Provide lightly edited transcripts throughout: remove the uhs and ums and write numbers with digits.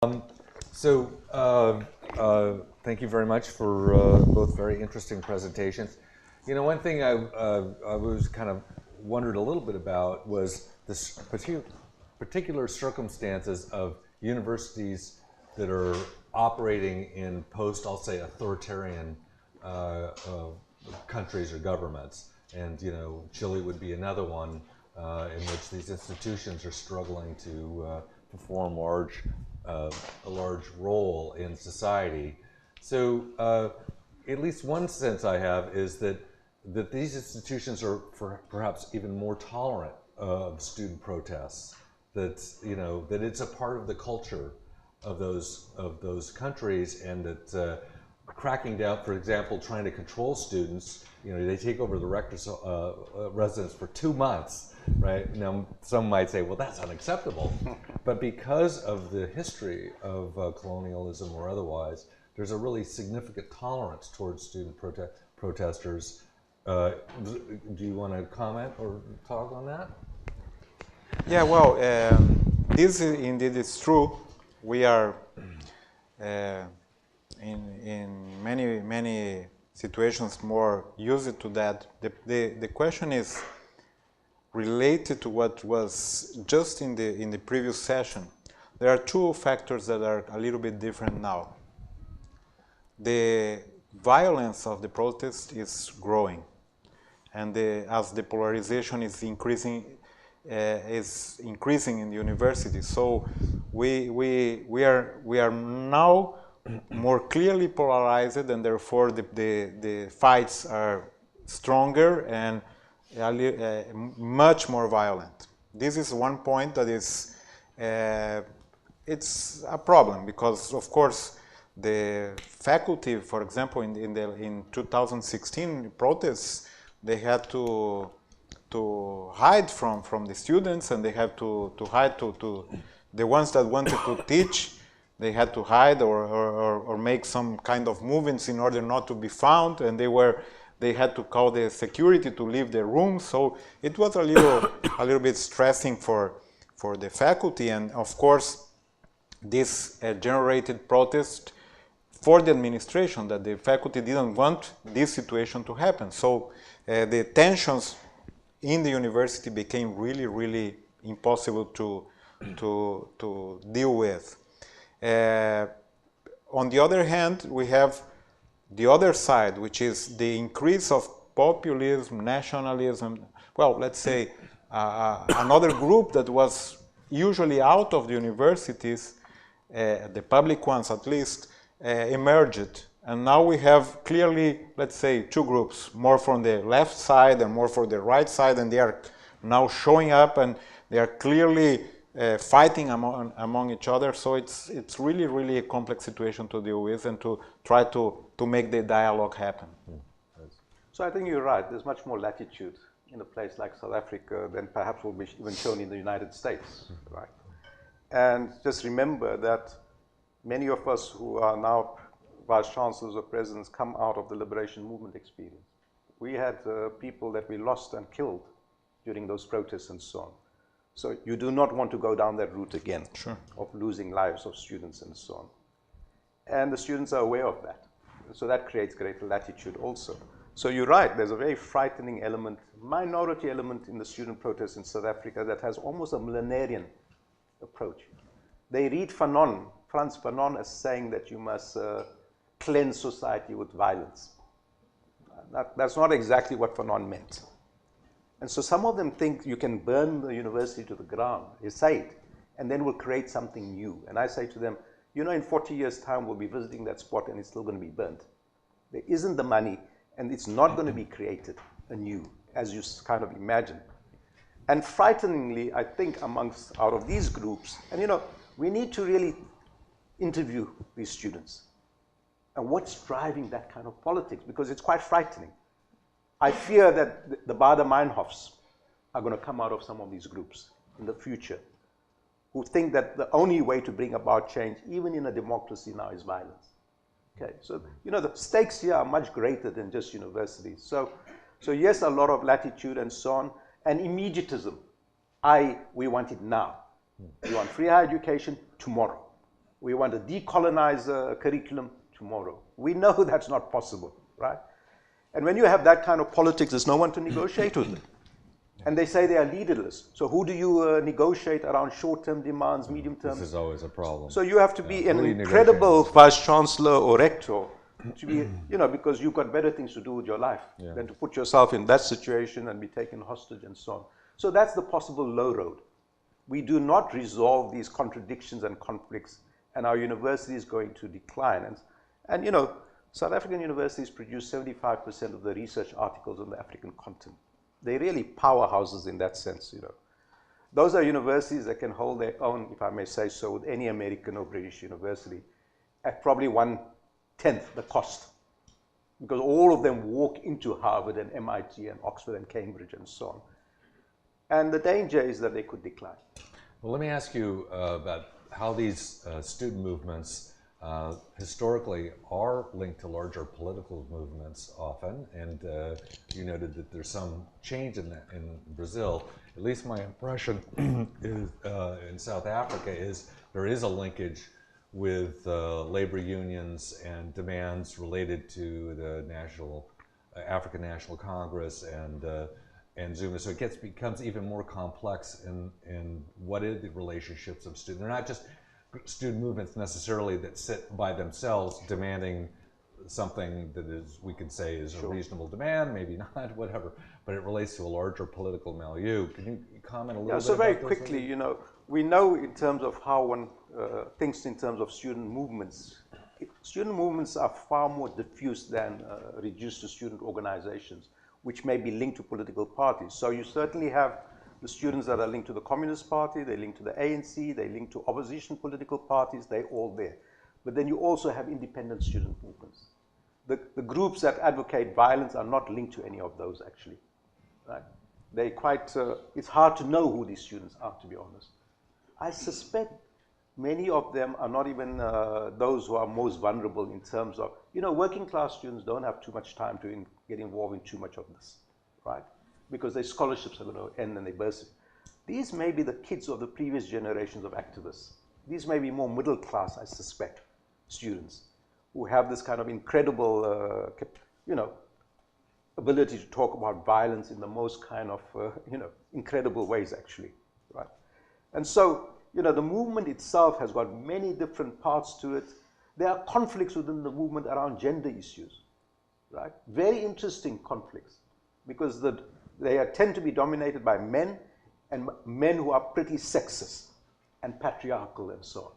Thank you very much for both very interesting presentations. You know, one thing I was kind of wondered a little bit about was this particular circumstances of universities that are operating in I'll say, authoritarian countries or governments. And, you know, Chile would be another one in which these institutions are struggling to perform a large role in society. So at least one sense I have is that these institutions are perhaps even more tolerant of student protests. That, you know, that it's a part of the culture of those countries, and that cracking down, for example, trying to control students. You know, they take over the rector's residence for 2 months, right? Now, some might say, well, that's unacceptable. But because of the history of colonialism or otherwise, there's a really significant tolerance towards student protesters. Do you want to comment or talk on that? Yeah, well, this indeed is true. We are in many situations more used to that. The question is related to what was just in the previous session. There are two factors that are a little bit different now. The violence of the protest is growing, and as the polarization is increasing in the university. So we are now more clearly polarized, and therefore the fights are stronger and much more violent. This is one point that is it's a problem, because of course the faculty, for example, in 2016 protests, they had to hide from the students, and they had to hide to the ones that wanted to teach. They had to hide or make some kind of movements in order not to be found, and they had to call the security to leave the room. So it was a little bit stressing for the faculty, and of course this generated protest for the administration, that the faculty didn't want this situation to happen. So the tensions in the university became really impossible to deal with. On the other hand, we have the other side, which is the increase of populism, nationalism. Well, let's say another group that was usually out of the universities, the public ones at least, emerged. And now we have clearly, let's say, two groups, more from the left side and more from the right side, and they are now showing up, and they are clearly fighting among each other. So it's really a complex situation to deal with, and to try to make the dialogue happen. So I think you're right. There's much more latitude in a place like South Africa than perhaps will be even shown in the United States, right? And just remember that many of us who are now vice-chancellors or presidents come out of the liberation movement experience. We had people that we lost and killed during those protests and so on. So you do not want to go down that route again, sure, of losing lives of students and so on. And the students are aware of that. So that creates greater latitude also. So you're right, there's a very frightening element, minority element in the student protests in South Africa that has almost a millenarian approach. They read Frantz Fanon as saying that you must cleanse society with violence. That's not exactly what Fanon meant. And so some of them think you can burn the university to the ground, they say it, and then we'll create something new. And I say to them, you know, in 40 years' time, we'll be visiting that spot and it's still going to be burnt. There isn't the money, and it's not going to be created anew, as you kind of imagine. And frighteningly, I think out of these groups, and you know, we need to really interview these students. And what's driving that kind of politics? Because it's quite frightening. I fear that the Bader-Meinhofs are going to come out of some of these groups in the future, who think that the only way to bring about change, even in a democracy now, is violence. Okay, so you know the stakes here are much greater than just universities. So yes, a lot of latitude and so on, and immediatism. We want it now. We want free higher education tomorrow. We want to decolonize the curriculum tomorrow. We know that's not possible, right? And when you have that kind of politics, there's no one to negotiate with them. And they say they are leaderless. So who do you negotiate around short-term demands, medium-term? This is always a problem. So you have to be an incredible Vice-Chancellor or Rector to be, you know, because you've got better things to do with your life than to put yourself in that situation and be taken hostage and so on. So that's the possible low road. We do not resolve these contradictions and conflicts, and our university is going to decline. And you know, South African universities produce 75% of the research articles on the African continent. They're really powerhouses in that sense, you know. Those are universities that can hold their own, if I may say so, with any American or British university at probably 1/10 the cost. Because all of them walk into Harvard and MIT and Oxford and Cambridge and so on. And the danger is that they could decline. Well, let me ask you about how these student movements historically are linked to larger political movements often, and you noted that there's some change in that in Brazil. At least my impression is in South Africa is there is a linkage with labor unions and demands related to the African National Congress and Zuma. So it becomes even more complex in what is the relationships of students. They're not just student movements necessarily that sit by themselves demanding something that is, we could say, is a reasonable demand, maybe not, whatever, but it relates to a larger political milieu. Can you comment a little bit so about very those quickly, you know, we know in terms of how one thinks in terms of student movements. Student movements are far more diffuse than reduced to student organizations, which may be linked to political parties. So you certainly have the students that are linked to the Communist Party, they're linked to the ANC, they're linked to opposition political parties, they're all there. But then you also have independent student movements. The groups that advocate violence are not linked to any of those, actually. Right? They quite, it's hard to know who these students are, to be honest. I suspect many of them are not even those who are most vulnerable in terms of, you know, working class students don't have too much time to get involved in too much of this, right? Because their scholarships are going to end and they burst. These may be the kids of the previous generations of activists. These may be more middle class, I suspect, students who have this kind of incredible, you know, ability to talk about violence in the most kind of, you know, incredible ways, actually, right? And so, you know, the movement itself has got many different parts to it. There are conflicts within the movement around gender issues, right? Very interesting conflicts, because they tend to be dominated by men, and men who are pretty sexist and patriarchal and so on.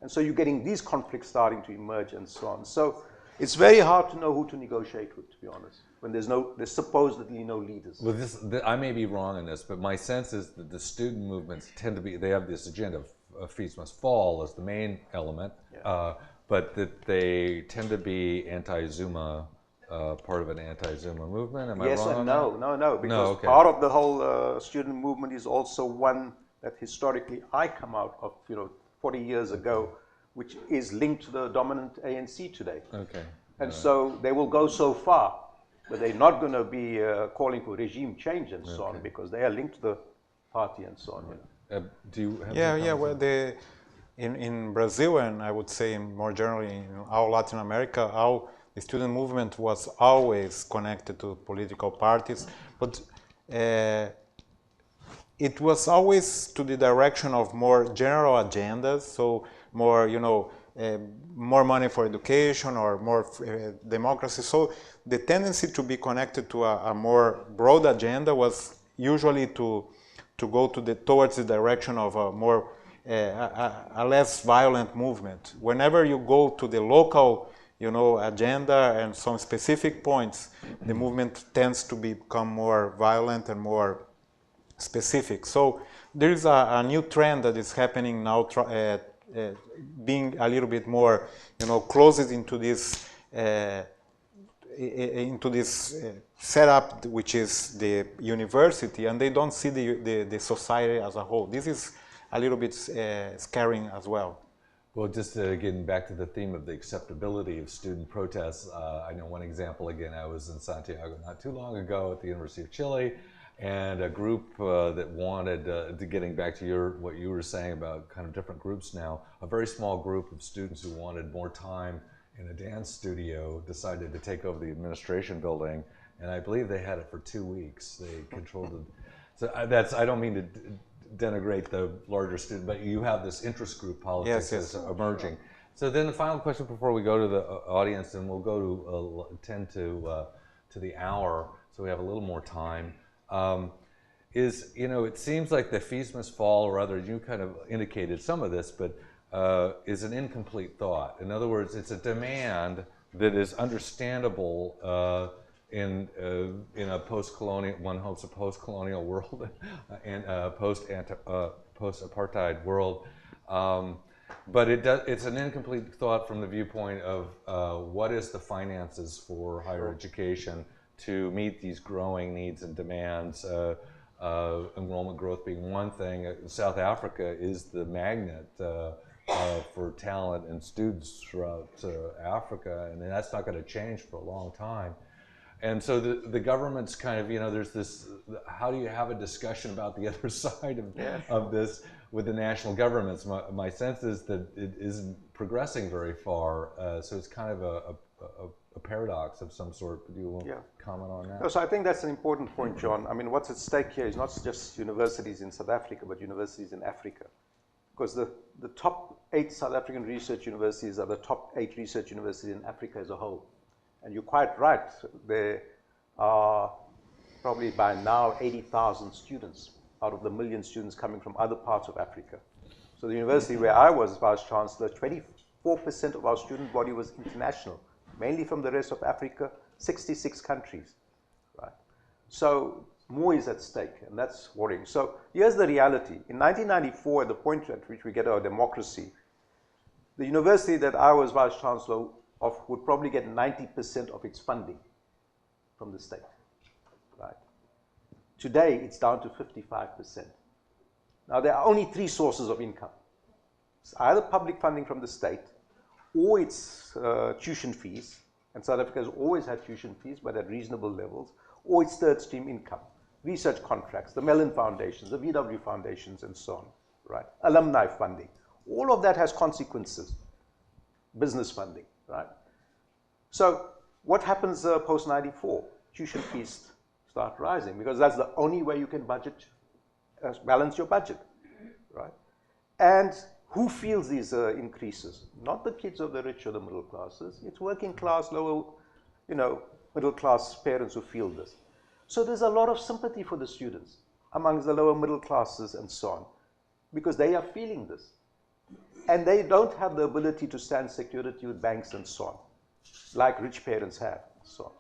And so you're getting these conflicts starting to emerge and so on. So it's very hard to know who to negotiate with, to be honest, when there's supposedly no leaders. Well, I may be wrong in this, but my sense is that the student movements tend to be, they have this agenda of fees must fall as the main element, but that they tend to be anti-Zuma, part of an anti-Zuma movement. Am I wrong? Yes and no, because okay. part of the whole student movement is also one that historically I come out of, you know, 40 years ago, which is linked to the dominant ANC today. Okay. And so they will go so far, but they're not going to be calling for regime change and so on, because they are linked to the party and so on. You know. Do you have well, in Brazil, and I would say more generally in all Latin America, the student movement was always connected to political parties, but it was always to the direction of more general agendas, so more, you know, more money for education or more democracy. So the tendency to be connected to a more broad agenda was usually to go towards the direction of a more a less violent movement. Whenever you go to the local, you know, agenda and some specific points, the movement tends to become more violent and more specific. So there is a new trend that is happening now, being a little bit more, you know, closed into this setup, which is the university, and they don't see the society as a whole. This is a little bit scaring as well. Well, just getting back to the theme of the acceptability of student protests, I know one example, again, I was in Santiago not too long ago at the University of Chile, and a group that wanted, getting back to what you were saying about kind of different groups now, a very small group of students who wanted more time in a dance studio decided to take over the administration building, and I believe they had it for 2 weeks. They controlled it. So I don't mean to denigrate the larger student, but you have this interest group politics that's emerging. So then the final question before we go to the audience, and we'll go to tend to the hour, so we have a little more time. Is, it seems like the fees must fall, or rather, you kind of indicated some of this, but is an incomplete thought. In other words, it's a demand that is understandable in a post-colonial, one hopes a post-colonial world and post-apartheid world. But it's an incomplete thought from the viewpoint of what is the finances for higher education to meet these growing needs and demands, enrollment growth being one thing. South Africa is the magnet for talent and students throughout Africa, and that's not going to change for a long time. And so the government's kind of, there's this, how do you have a discussion about the other side of this with the national governments? My sense is that it isn't progressing very far, so it's kind of a paradox of some sort. Do you want to comment on that? No, so I think that's an important point, John. I mean, what's at stake here is not just universities in South Africa, but universities in Africa. Because the top 8 South African research universities are the top 8 research universities in Africa as a whole. And you're quite right, there are probably by now 80,000 students out of the million students coming from other parts of Africa. So the university where I was Vice-Chancellor, 24% of our student body was international, mainly from the rest of Africa, 66 countries, right? So more is at stake, and that's worrying. So here's the reality. In 1994, at the point at which we get our democracy, the university that I was Vice-Chancellor of would probably get 90% of its funding from the state, right? Today, it's down to 55%. Now, there are only 3 sources of income. It's either public funding from the state, or it's tuition fees, and South Africa has always had tuition fees, but at reasonable levels, or it's third stream income, research contracts, the Mellon foundations, the VW foundations, and so on, right? Alumni funding. All of that has consequences. Business funding, right? So what happens post-94? Tuition fees start rising, because that's the only way you can budget, balance your budget, right? And who feels these increases? Not the kids of the rich or the middle classes. It's working class, lower, middle class parents who feel this. So there's a lot of sympathy for the students amongst the lower middle classes and so on, because they are feeling this. And they don't have the ability to stand security with banks and so on, like rich parents have, and so on.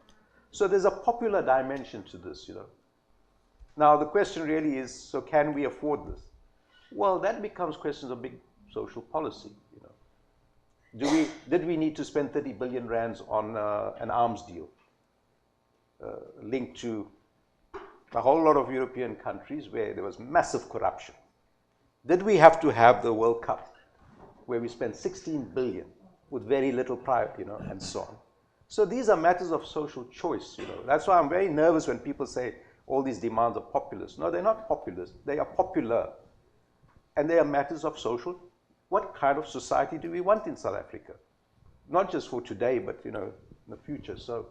So there's a popular dimension to this, Now the question really is, so can we afford this? Well, that becomes questions of big social policy, Did we need to spend 30 billion rands on an arms deal linked to a whole lot of European countries where there was massive corruption? Did we have to have the World Cup where we spent 16 billion with very little private, and so on? So these are matters of social choice, That's why I'm very nervous when people say all these demands are populist. No, they're not populist. They are popular. And they are matters of social. What kind of society do we want in South Africa? Not just for today, but, in the future. So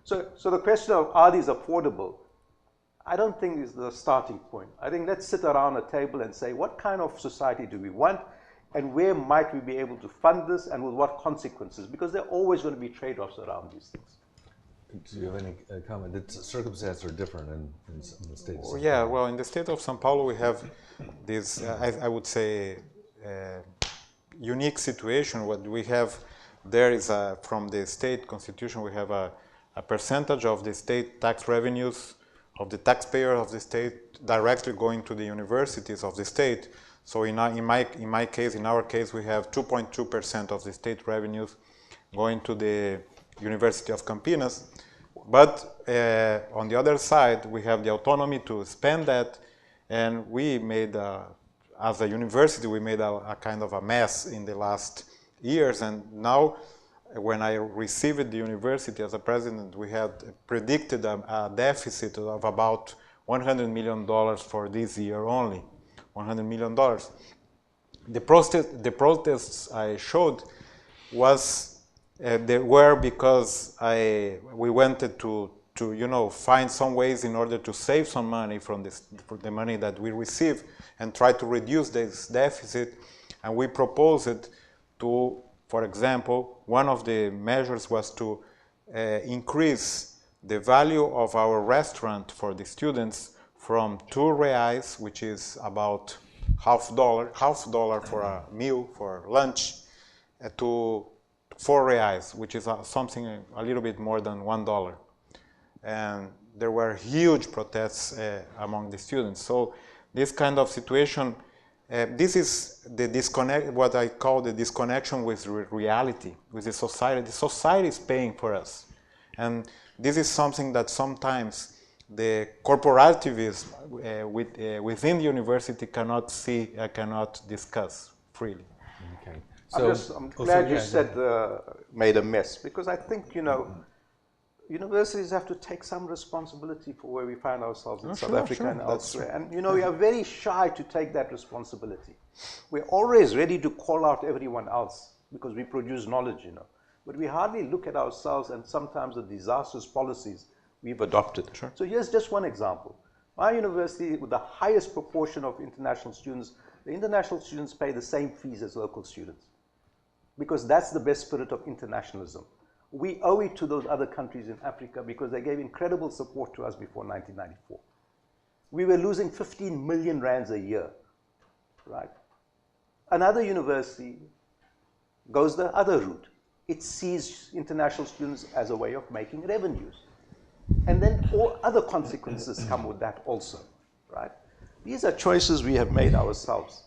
the question of are these affordable, I don't think is the starting point. I think let's sit around a table and say, what kind of society do we want? And where might we be able to fund this, and with what consequences? Because there are always going to be trade-offs around these things. Do you have any comment? The circumstances are different in the state of São Paulo. Yeah, well, in the state of São Paulo, we have this, I would say, unique situation. What we have there is, from the state constitution, we have a percentage of the state tax revenues of the taxpayer of the state directly going to the universities of the state. So in our case, we have 2.2% of the state revenues going to the University of Campinas. But on the other side, we have the autonomy to spend that, and we made, as a university, we made a kind of a mess in the last years. And now, when I received the university as a president, we had predicted a deficit of about $100 million for this year only, $100 million. The protests I showed they were because we wanted to find some ways in order to save some money from the money that we receive and try to reduce this deficit. And we proposed to, for example, one of the measures was to increase the value of our restaurant for the students from $2, which is about half dollar for a meal for lunch, to $4, which is something a little bit more than $1. And there were huge protests among the students. So this kind of situation, this is the disconnect, what I call the disconnection with reality, with the society. The society is paying for us. And this is something that sometimes the corporativism within the university cannot see, cannot discuss freely. Okay. I'm glad you said made a mess, because I think, universities have to take some responsibility for where we find ourselves in South Africa and elsewhere. And, we are very shy to take that responsibility. We're always ready to call out everyone else because we produce knowledge, But we hardly look at ourselves and sometimes the disastrous policies we've adopted. Sure. So here's just one example. My university, with the highest proportion of international students, the international students pay the same fees as local students, because that's the best spirit of internationalism. We owe it to those other countries in Africa because they gave incredible support to us before 1994. We were losing 15 million rands a year, right? Another university goes the other route. It sees international students as a way of making revenues. And then all other consequences come with that also, right? These are choices we have made ourselves,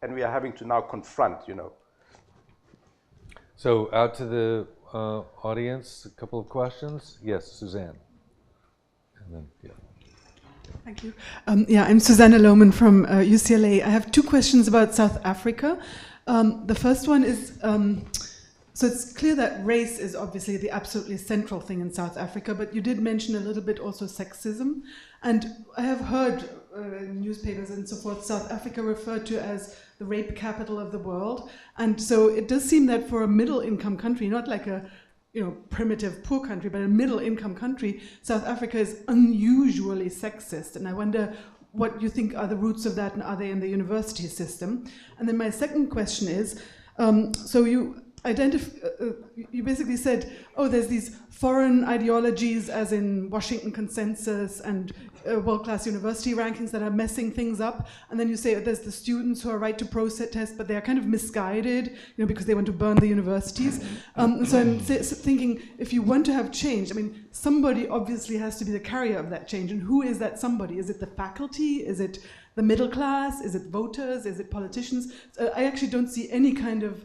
and we are having to now confront, So out to the audience, a couple of questions. Yes, Suzanne. And then, yeah. Thank you. I'm Susanna Lohman from UCLA. I have two questions about South Africa. The first one is, so it's clear that race is obviously the absolutely central thing in South Africa, but you did mention a little bit also sexism. And I have heard in newspapers and so forth, South Africa referred to as the rape capital of the world. And so it does seem that for a middle-income country, not like a primitive poor country, but a middle-income country, South Africa is unusually sexist. And I wonder what you think are the roots of that, and are they in the university system? And then my second question is, so you basically said, there's these foreign ideologies, as in Washington Consensus and world-class university rankings, that are messing things up. And then you say there's the students who are right to protest, but they are kind of misguided, because they want to burn the universities. So I'm thinking, if you want to have change, somebody obviously has to be the carrier of that change. And who is that somebody? Is it the faculty? Is it the middle class? Is it voters? Is it politicians? I actually don't see any kind of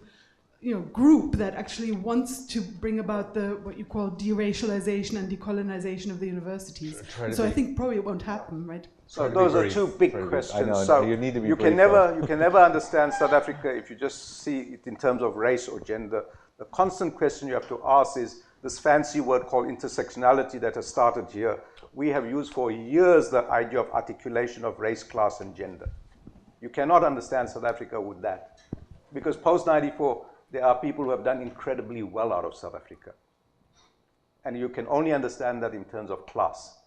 group that actually wants to bring about what you call deracialization and decolonization of the universities. So I think probably it won't happen, right? So those are two big questions. Know, so you need to be you can never understand South Africa if you just see it in terms of race or gender. The constant question you have to ask is this fancy word called intersectionality that has started here. We have used for years the idea of articulation of race, class, and gender. You cannot understand South Africa with that, because post-94, there are people who have done incredibly well out of South Africa. And you can only understand that in terms of class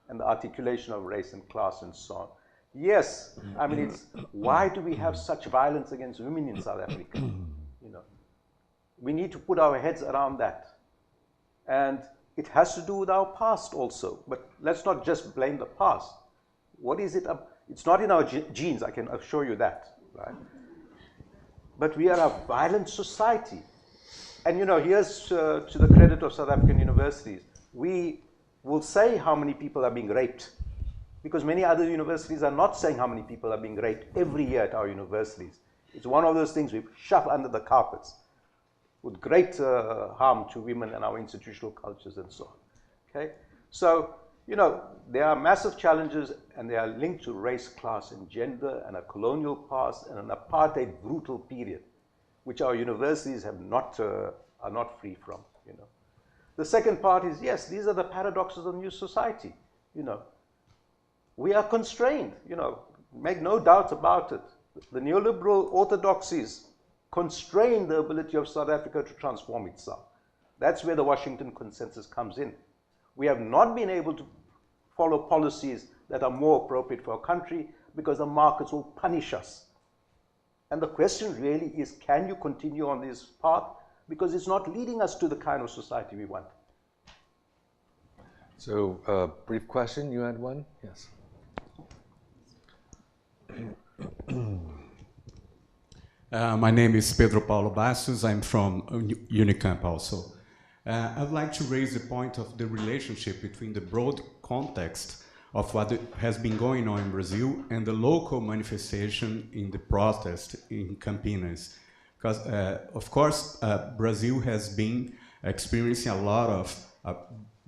and the articulation of race and class and so on. Yes, it's why do we have such violence against women in South Africa? We need to put our heads around that. And it has to do with our past also. But let's not just blame the past. What is it? It's not in our genes, I can assure you that, right? But we are a violent society. And here's to the credit of South African universities. We will say how many people are being raped, because many other universities are not saying how many people are being raped every year at our universities. It's one of those things we shove under the carpets with great harm to women and our institutional cultures and so on. Okay? So, there are massive challenges, and they are linked to race, class, and gender, and a colonial past, and an apartheid brutal period, which our universities have are not free from. The second part is, yes, these are the paradoxes of new society. We are constrained, make no doubt about it. The neoliberal orthodoxies constrain the ability of South Africa to transform itself. That's where the Washington consensus comes in. We have not been able to follow policies that are more appropriate for our country because the markets will punish us. And the question really is, can you continue on this path? Because it's not leading us to the kind of society we want. So, brief question, you had one? Yes. My name is Pedro Paulo Bastos. I'm from Unicamp also. I'd like to raise the point of the relationship between the broad context of what has been going on in Brazil and the local manifestation in the protest in Campinas. Because, of course, Brazil has been experiencing a lot of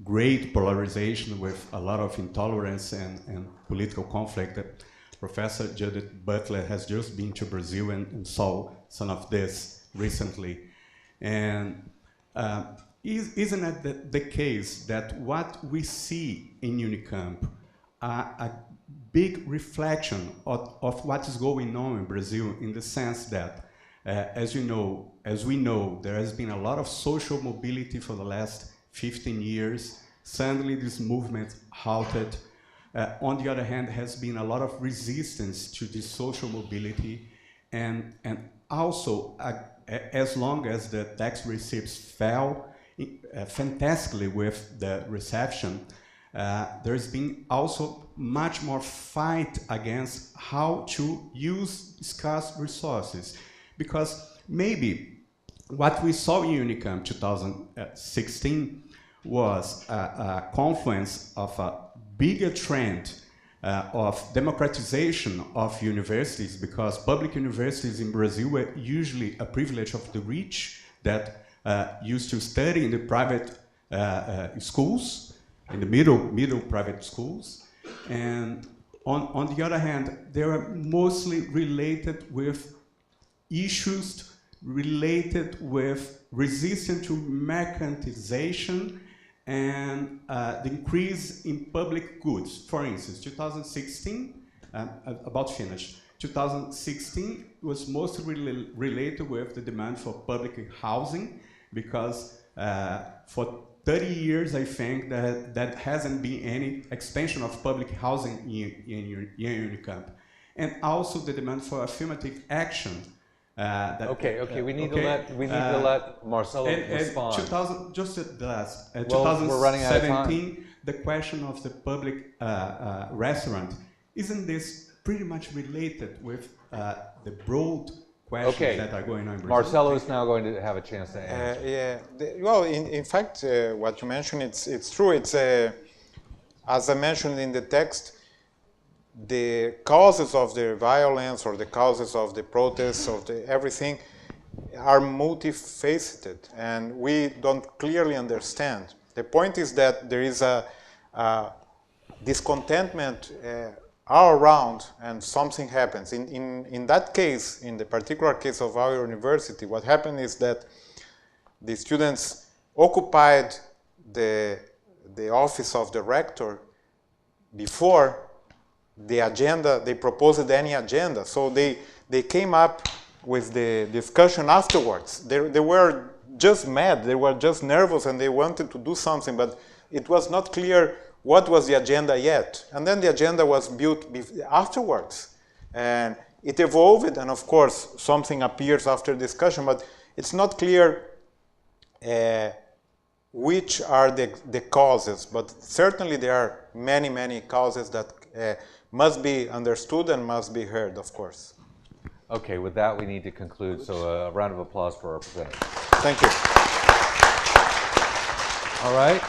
great polarization with a lot of intolerance and political conflict. Professor Judith Butler has just been to Brazil and saw some of this recently. And isn't it the case that what we see in Unicamp a big reflection of what is going on in Brazil, in the sense that, as we know, there has been a lot of social mobility for the last 15 years. Suddenly this movement halted. On the other hand, has been a lot of resistance to this social mobility, and also as long as the tax receipts fell fantastically with the reception, there's been also much more fight against how to use scarce resources. Because maybe what we saw in Unicamp 2016 was a confluence of a bigger trend of democratization of universities, because public universities in Brazil were usually a privilege of the rich that used to study in the private schools, in the middle private schools. And on the other hand, they were mostly related with issues related with resistance to mercantilization and the increase in public goods. For instance, 2016, about finished, 2016 was mostly related with the demand for public housing, because for 30 years, I think that hasn't been any expansion of public housing in Unicamp. And also the demand for affirmative action. Okay. We need to let Marcelo respond. Just the last. We're running out of time. 2017, the question of the public restaurant, isn't this pretty much related with the broad questions that are going on in Brazil? Marcelo is now going to have a chance to answer. Well, in fact, what you mentioned, it's true. It's as I mentioned in the text, the causes of the violence or the causes of the protests, of the everything, are multifaceted, and we don't clearly understand. The point is that there is a discontentment all around, and something happens. In that case, in the particular case of our university, what happened is that the students occupied the office of the rector before the agenda, they proposed any agenda. So they came up with the discussion afterwards. They were just mad, they were just nervous, and they wanted to do something, but it was not clear what was the agenda yet. And then the agenda was built afterwards. And it evolved, and of course, something appears after discussion, but it's not clear which are the causes. But certainly there are many, many causes that must be understood and must be heard, of course. Okay, with that, we need to conclude. So a round of applause for our presenter. Thank you. All right.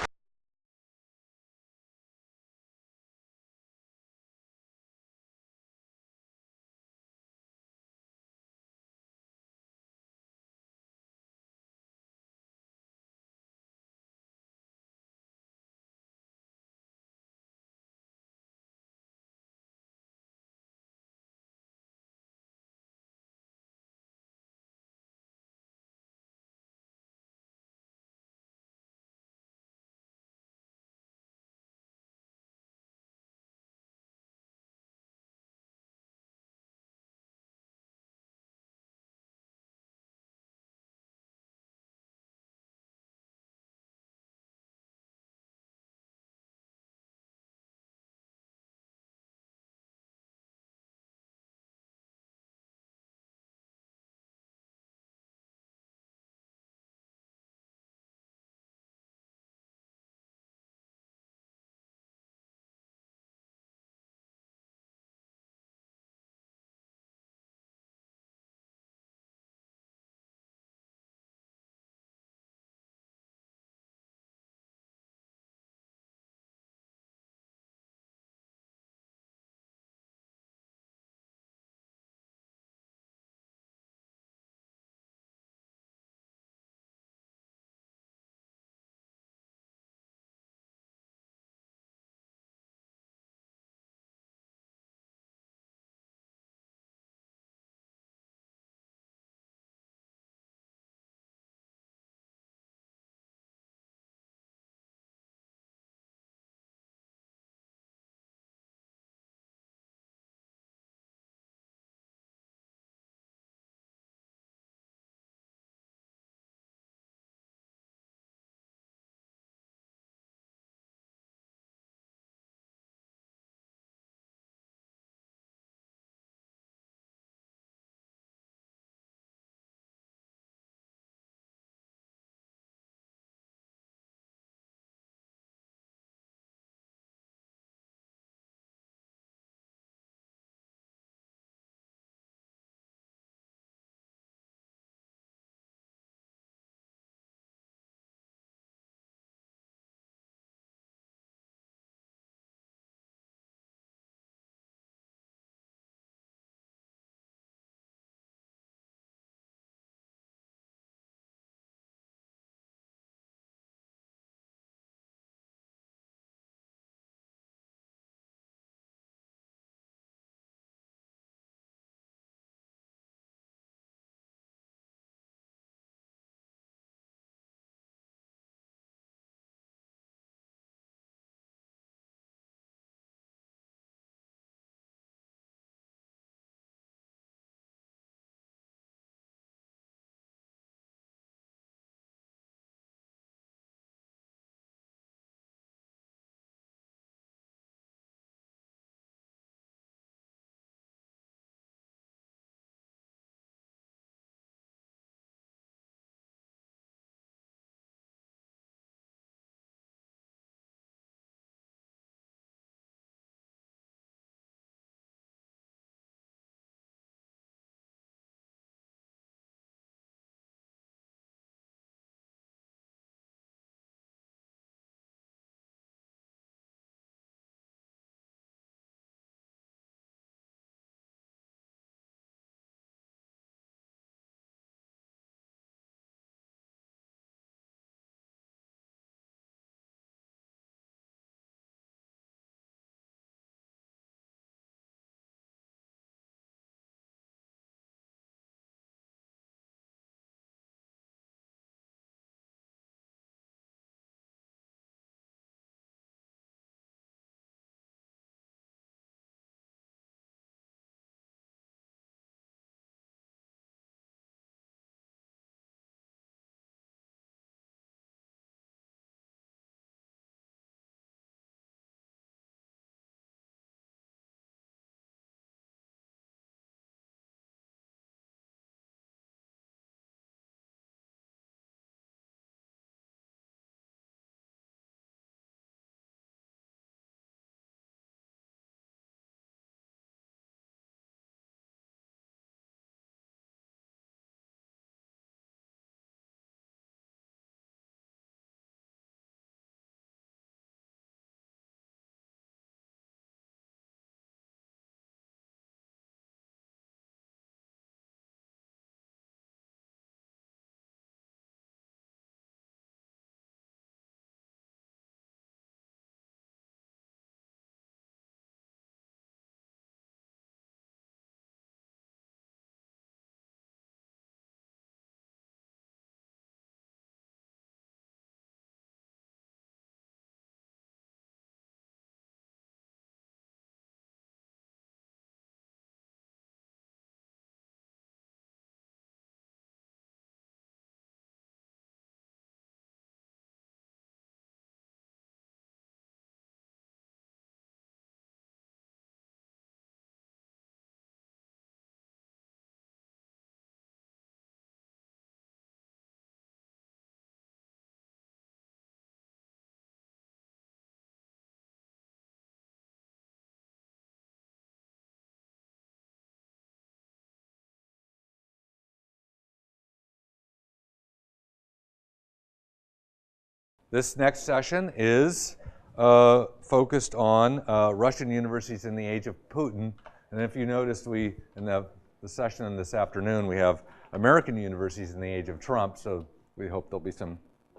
This next session is focused on Russian universities in the age of Putin. And if you noticed, in the session this afternoon, we have American universities in the age of Trump. So we hope there'll be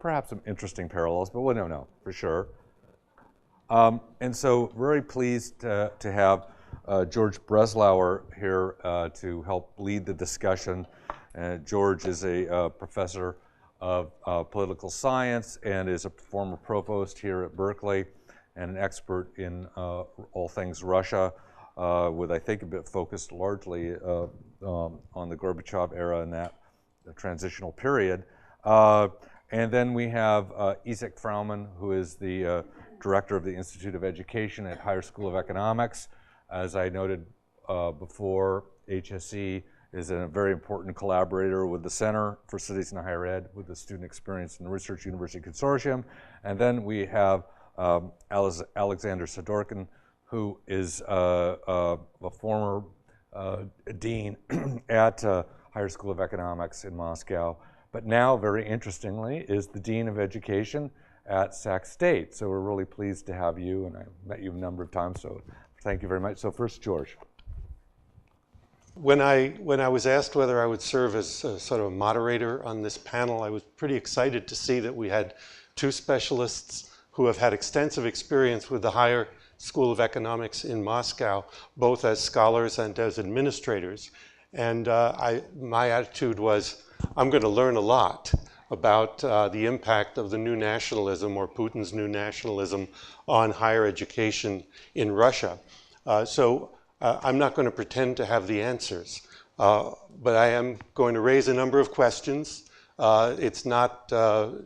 perhaps some interesting parallels, but we don't know for sure. And so very pleased to have George Breslauer here to help lead the discussion. George is a professor of political science and is a former provost here at Berkeley and an expert in all things Russia, with, I think, a bit focused largely on the Gorbachev era and that transitional period. And then we have Isaac Frauman, who is the director of the Institute of Education at Higher School of Economics. As I noted before, HSE is a very important collaborator with the Center for Studies in Higher Ed, with the Student Experience and Research University Consortium. And then we have Alexander Sidorkin, who is a former dean at Higher School of Economics in Moscow, but now, very interestingly, is the Dean of Education at Sac State. So we're really pleased to have you, and I've met you a number of times, so thank you very much. So first, George. When I was asked whether I would serve as sort of a moderator on this panel, I was pretty excited to see that we had two specialists who have had extensive experience with the Higher School of Economics in Moscow, both as scholars and as administrators. And my attitude was, I'm going to learn a lot about the impact of the new nationalism, or Putin's new nationalism, on higher education in Russia. I'm not going to pretend to have the answers, but I am going to raise a number of questions. It's not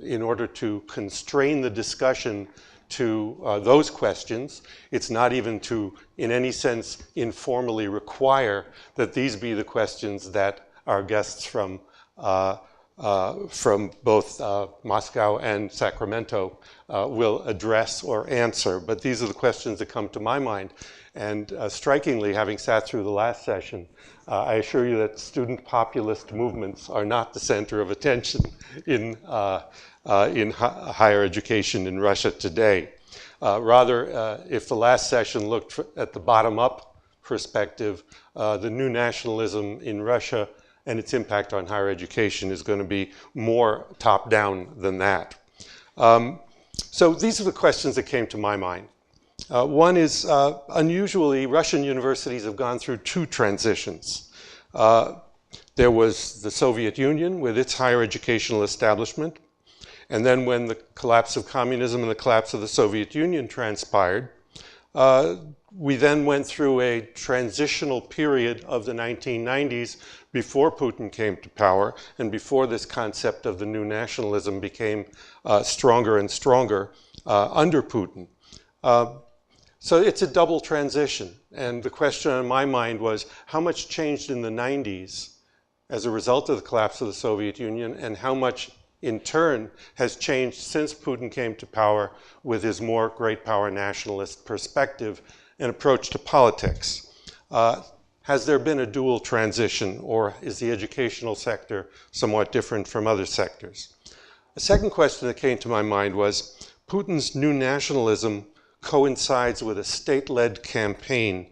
in order to constrain the discussion to those questions. It's not even to, in any sense, informally require that these be the questions that our guests from both Moscow and Sacramento will address or answer. But these are the questions that come to my mind. And strikingly, having sat through the last session, I assure you that student populist movements are not the center of attention in higher education in Russia today. Rather, if the last session looked at the bottom-up perspective, the new nationalism in Russia and its impact on higher education is going to be more top-down than that. So these are the questions that came to my mind. One is, unusually, Russian universities have gone through two transitions. There was the Soviet Union with its higher educational establishment, and then when the collapse of communism and the collapse of the Soviet Union transpired, we then went through a transitional period of the 1990s before Putin came to power and before this concept of the new nationalism became stronger and stronger under Putin. So it's a double transition. And the question on my mind was, how much changed in the 90s as a result of the collapse of the Soviet Union, and how much in turn has changed since Putin came to power with his more great power nationalist perspective and approach to politics? Has there been a dual transition, or is the educational sector somewhat different from other sectors? A second question that came to my mind was, Putin's new nationalism coincides with a state-led campaign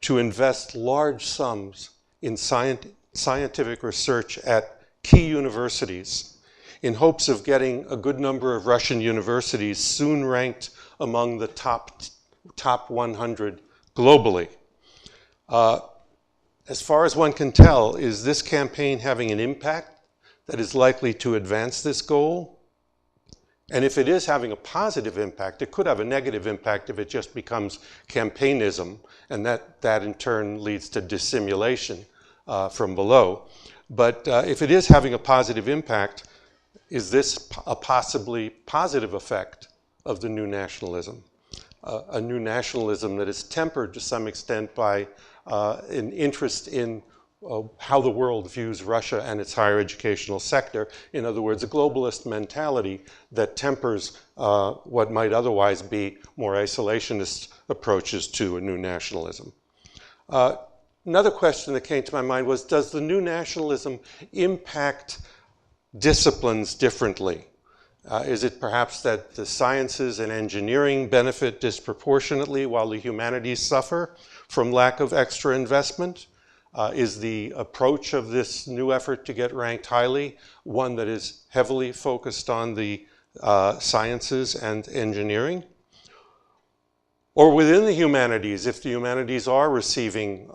to invest large sums in scientific research at key universities in hopes of getting a good number of Russian universities soon ranked among the top 100 globally. As far as one can tell, is this campaign having an impact that is likely to advance this goal? And if it is having a positive impact, it could have a negative impact if it just becomes campaignism, and that in turn leads to dissimulation from below. But if it is having a positive impact, is this a possibly positive effect of the new nationalism? A new nationalism that is tempered to some extent by an interest in how the world views Russia and its higher educational sector. In other words, a globalist mentality that tempers what might otherwise be more isolationist approaches to a new nationalism. Another question that came to my mind was, does the new nationalism impact disciplines differently? Is it perhaps that the sciences and engineering benefit disproportionately while the humanities suffer from lack of extra investment? Is the approach of this new effort to get ranked highly one that is heavily focused on the sciences and engineering? Or within the humanities, if the humanities are receiving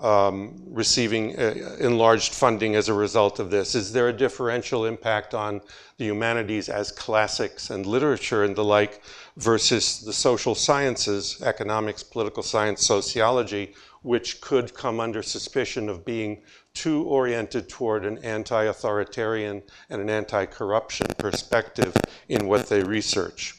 enlarged funding as a result of this, is there a differential impact on the humanities as classics and literature and the like versus the social sciences, economics, political science, sociology, which could come under suspicion of being too oriented toward an anti-authoritarian and an anti-corruption perspective in what they research?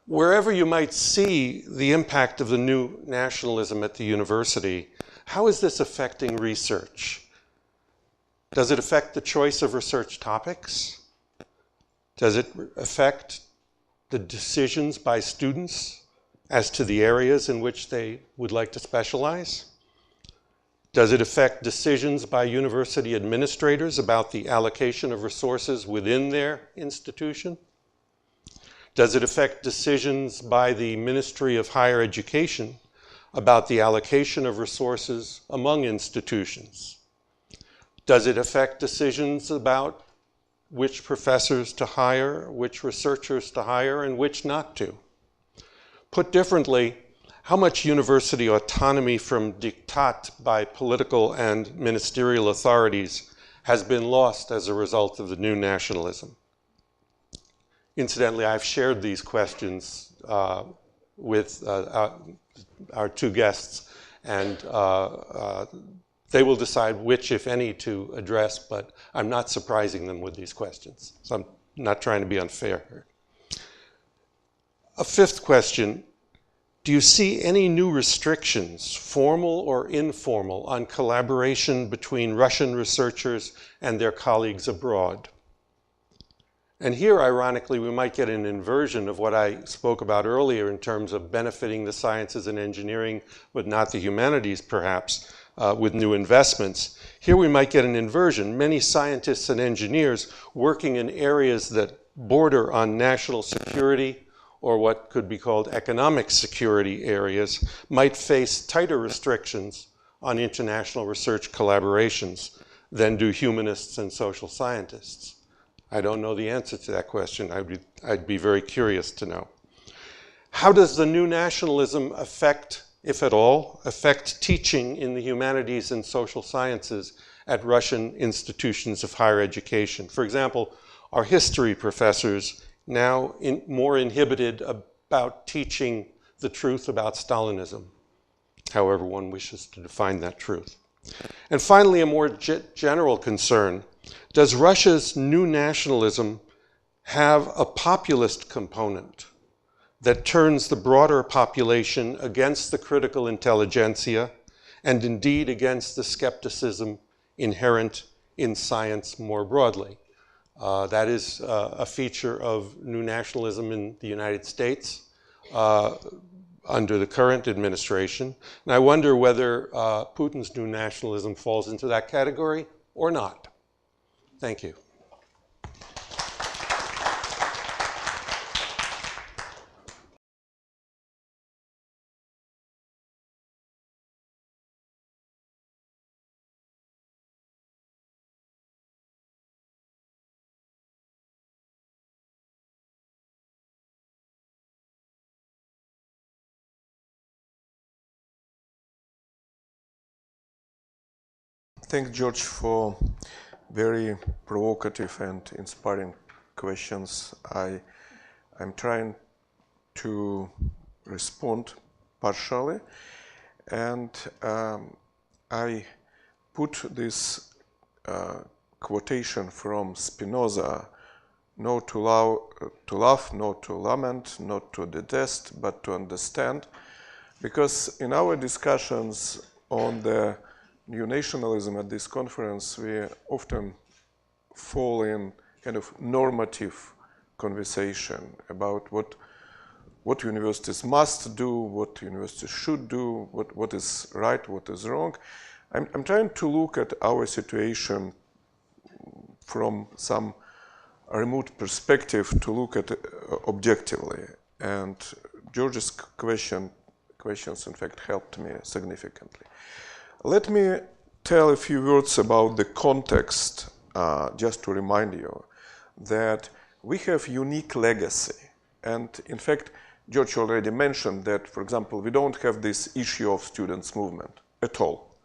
Wherever you might see the impact of the new nationalism at the university, how is this affecting research? Does it affect the choice of research topics? Does it affect the decisions by students as to the areas in which they would like to specialize? Does it affect decisions by university administrators about the allocation of resources within their institution? Does it affect decisions by the Ministry of Higher Education about the allocation of resources among institutions? Does it affect decisions about which professors to hire, which researchers to hire, and which not to? Put differently, how much university autonomy from diktat by political and ministerial authorities has been lost as a result of the new nationalism? Incidentally, I've shared these questions with our two guests, and they will decide which, if any, to address, but I'm not surprising them with these questions, so I'm not trying to be unfair here. A fifth question: do you see any new restrictions, formal or informal, on collaboration between Russian researchers and their colleagues abroad? And here, ironically, we might get an inversion of what I spoke about earlier in terms of benefiting the sciences and engineering, but not the humanities, perhaps, with new investments. Here we might get an inversion. Many scientists and engineers working in areas that border on national security or what could be called economic security areas might face tighter restrictions on international research collaborations than do humanists and social scientists. I don't know the answer to that question. I'd be very curious to know. How does the new nationalism affect, if at all, affect teaching in the humanities and social sciences at Russian institutions of higher education? For example, are history professors now more inhibited about teaching the truth about Stalinism, however one wishes to define that truth? And finally, a more general concern: does Russia's new nationalism have a populist component that turns the broader population against the critical intelligentsia and indeed against the skepticism inherent in science more broadly? That is a feature of new nationalism in the United States under the current administration. And I wonder whether Putin's new nationalism falls into that category or not. Thank you. Thank George for very provocative and inspiring questions. I'm trying to respond partially, and I put this quotation from Spinoza: "Not to love, not to lament, not to detest, but to understand," because in our discussions on the new nationalism at this conference, we often fall in kind of normative conversation about what universities must do, what universities should do, what is right, what is wrong. I'm trying to look at our situation from some remote perspective to look at objectively. And George's questions, in fact, helped me significantly. Let me tell a few words about the context, just to remind you that we have unique legacy. And in fact, George already mentioned that, for example, we don't have this issue of students' movement at all.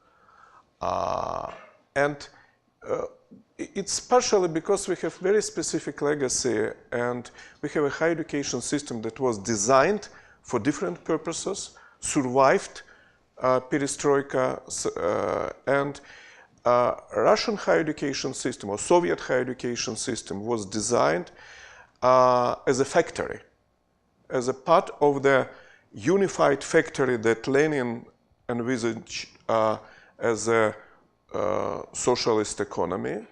It's partially because we have very specific legacy, and we have a higher education system that was designed for different purposes, survived perestroika, and Russian higher education system or Soviet higher education system was designed as a factory, as a part of the unified factory that Lenin envisaged as a socialist economy.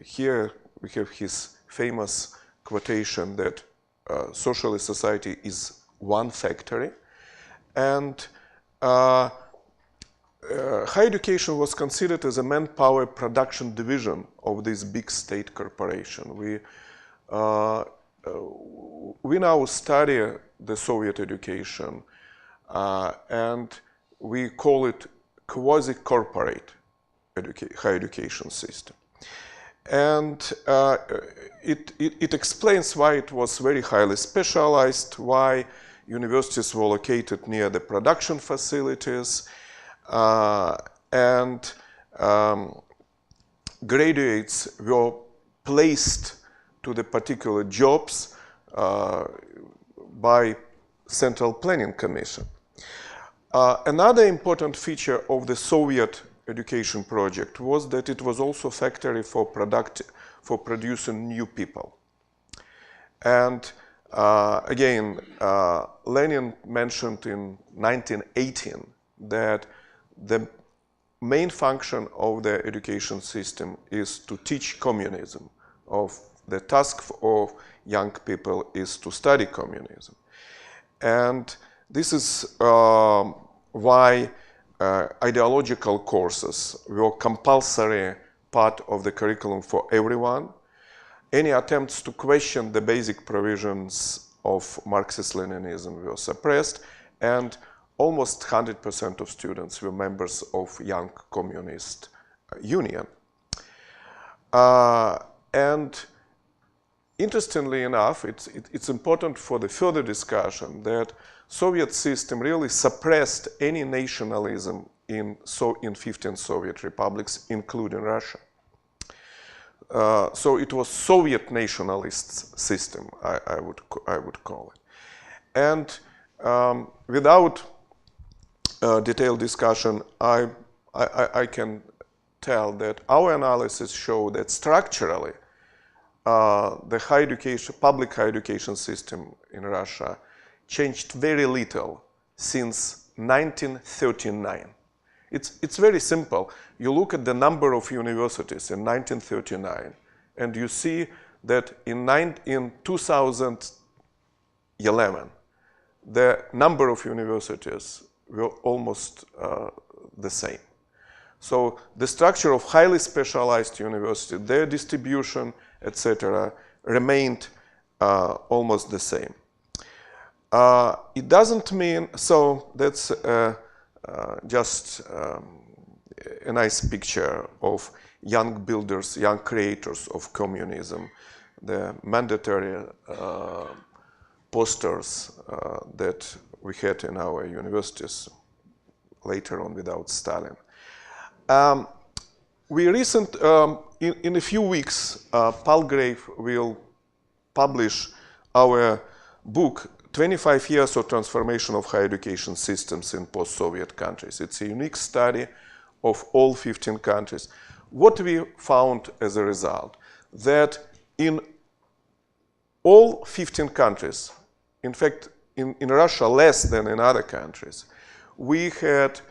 Here we have his famous quotation that socialist society is one factory, and higher education was considered as a manpower production division of this big state corporation. We now study the Soviet education, and we call it quasi-corporate higher education system. And it explains why it was very highly specialized, why universities were located near the production facilities, and graduates were placed to the particular jobs by Central Planning Commission. Another important feature of the Soviet education project was that it was also a factory for producing new people. And again, Lenin mentioned in 1918 that the main function of the education system is to teach communism. The task of young people is to study communism. And this is why ideological courses were compulsory part of the curriculum for everyone. Any attempts to question the basic provisions of Marxist-Leninism were suppressed, and almost 100% of students were members of Young Communist Union. And interestingly enough, it's important for the further discussion that Soviet system really suppressed any nationalism in 15 Soviet republics, including Russia. So it was Soviet nationalist system, I would call it. And without detailed discussion, I can tell that our analysis show that structurally the public higher education system in Russia changed very little since 1939. It's very simple. You look at the number of universities in 1939, and you see that in 2011, the number of universities were almost the same. So the structure of highly specialized universities, their distribution, etc., remained almost the same. It doesn't mean, so that's just a nice picture of young builders, young creators of communism, the mandatory posters that we had in our universities later on without Stalin. In a few weeks, Palgrave will publish our book, 25 Years of Transformation of Higher Education Systems in Post-Soviet Countries. It's a unique study of all 15 countries. What we found as a result, that in all 15 countries, in fact, in Russia less than in other countries, we had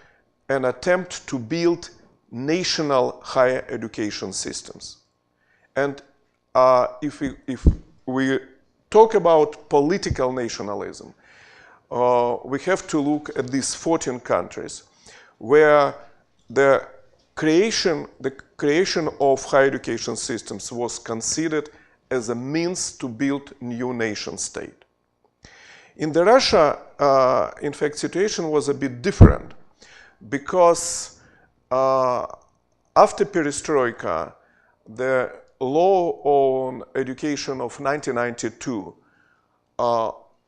an attempt to build national higher education systems. And if we talk about political nationalism, we have to look at these 14 countries where the the creation of higher education systems was considered as a means to build new nation state. In the Russia, in fact, situation was a bit different because after perestroika, the law on education of 1992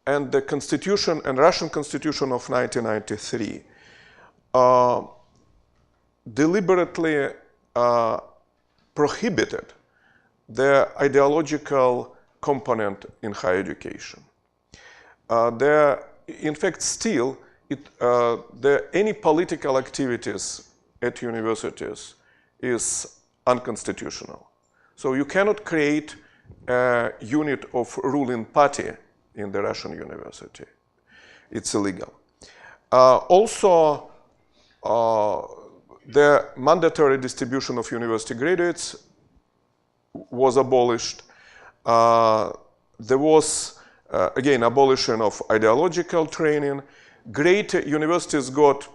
and the constitution and Russian constitution of 1993 deliberately prohibited the ideological component in higher education. In fact, still, any political activities at universities is unconstitutional. So you cannot create a unit of ruling party in the Russian university. It's illegal. Also, the mandatory distribution of university graduates was abolished. There was, again, abolition of ideological training. Universities got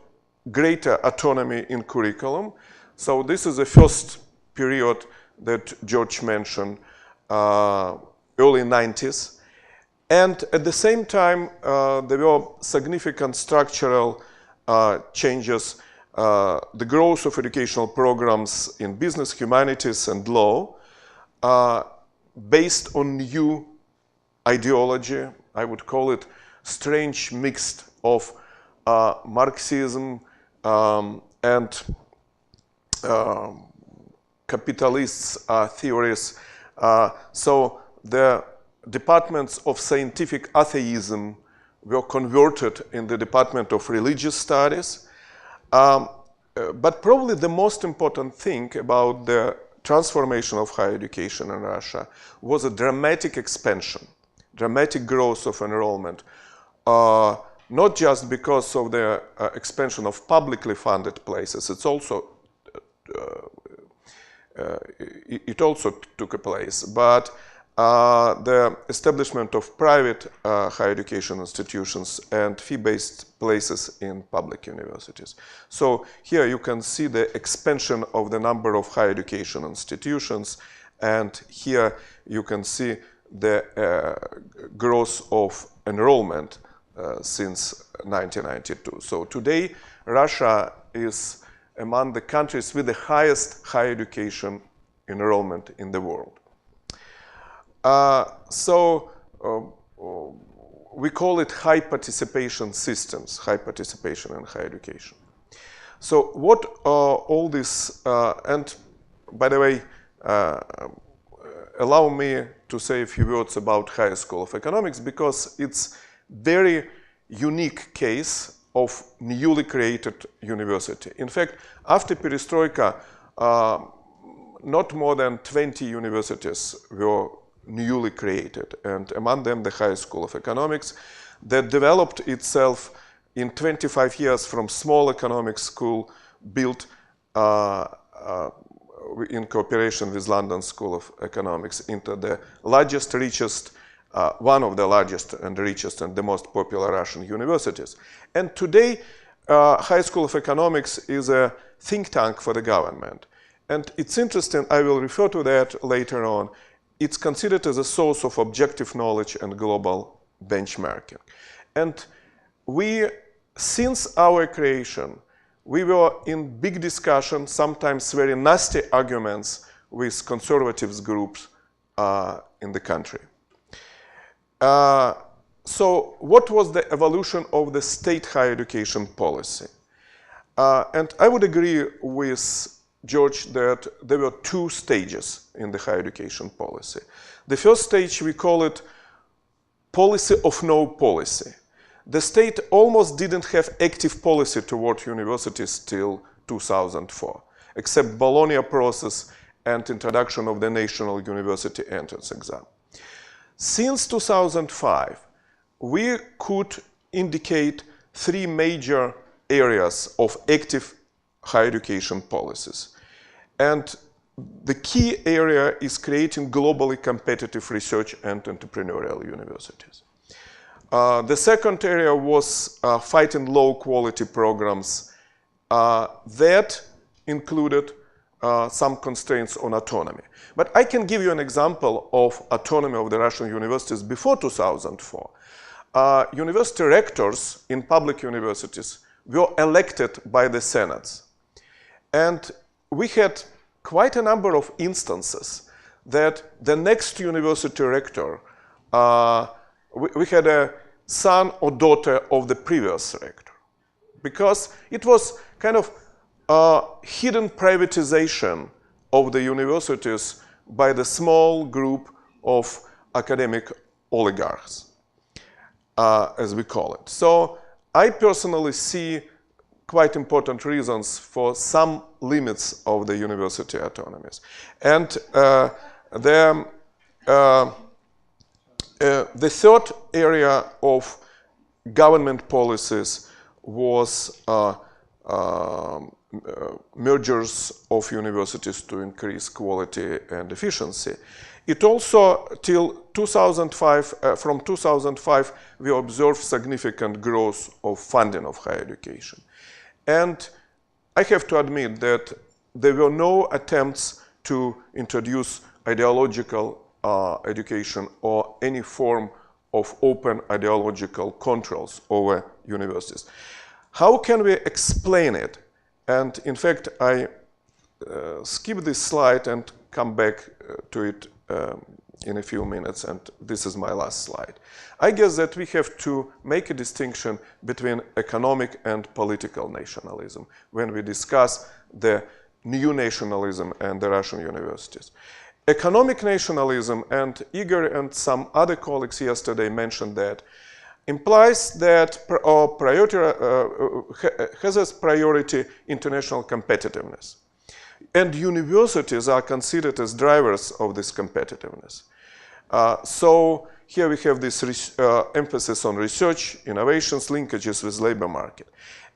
greater autonomy in curriculum. So this is the first period that George mentioned, early 90s. And at the same time, there were significant structural changes. The growth of educational programs in business, humanities, and law based on new ideology. I would call it strange mix of Marxism and capitalist theories. So the departments of scientific atheism were converted in the Department of Religious Studies. But probably the most important thing about the transformation of higher education in Russia was a dramatic expansion, dramatic growth of enrollment, not just because of the expansion of publicly funded places. It's also it also took a place, but the establishment of private higher education institutions and fee-based places in public universities. So here you can see the expansion of the number of higher education institutions, and here you can see the growth of enrollment since 1992. So today, Russia is among the countries with the highest higher education enrollment in the world. We call it high participation systems, high participation in higher education. So what all this, and by the way, allow me to say a few words about Higher School of Economics, because it's very unique case of newly created university. In fact, after perestroika, not more than 20 universities were newly created, and among them the Higher School of Economics that developed itself in 25 years from small economics school built in cooperation with London School of Economics into the largest, richest, one of the largest and richest and the most popular Russian universities. And today, High School of Economics is a think tank for the government. And it's interesting, I will refer to that later on. It's considered as a source of objective knowledge and global benchmarking. And since our creation, we were in big discussion, sometimes very nasty arguments with conservatives groups in the country. So what was the evolution of the state higher education policy? And I would agree with George that there were two stages in the higher education policy. The first stage, we call it policy of no policy. The state almost didn't have active policy toward universities till 2004, except Bologna process and introduction of the national university entrance exam. Since 2005, we could indicate three major areas of active higher education policies. And the key area is creating globally competitive research and entrepreneurial universities. The second area was fighting low quality programs that included some constraints on autonomy. But I can give you an example of autonomy of the Russian universities before 2004. University rectors in public universities were elected by the senates. And we had quite a number of instances that the next university rector, we had a son or daughter of the previous rector, because it was kind of hidden privatization of the universities by the small group of academic oligarchs, as we call it. So I personally see quite important reasons for some limits of the university autonomies. And the third area of government policies was mergers of universities to increase quality and efficiency. It also, till 2005, from 2005, we observed significant growth of funding of higher education. And I have to admit that there were no attempts to introduce ideological education or any form of open ideological controls over universities. How can we explain it? And in fact, I skip this slide and come back to it in a few minutes, and this is my last slide. I guess that we have to make a distinction between economic and political nationalism when we discuss the new nationalism and the Russian universities. Economic nationalism, and Igor and some other colleagues yesterday mentioned that, implies that has as priority international competitiveness. And universities are considered as drivers of this competitiveness. So here we have this emphasis on research, innovations, linkages with labor market.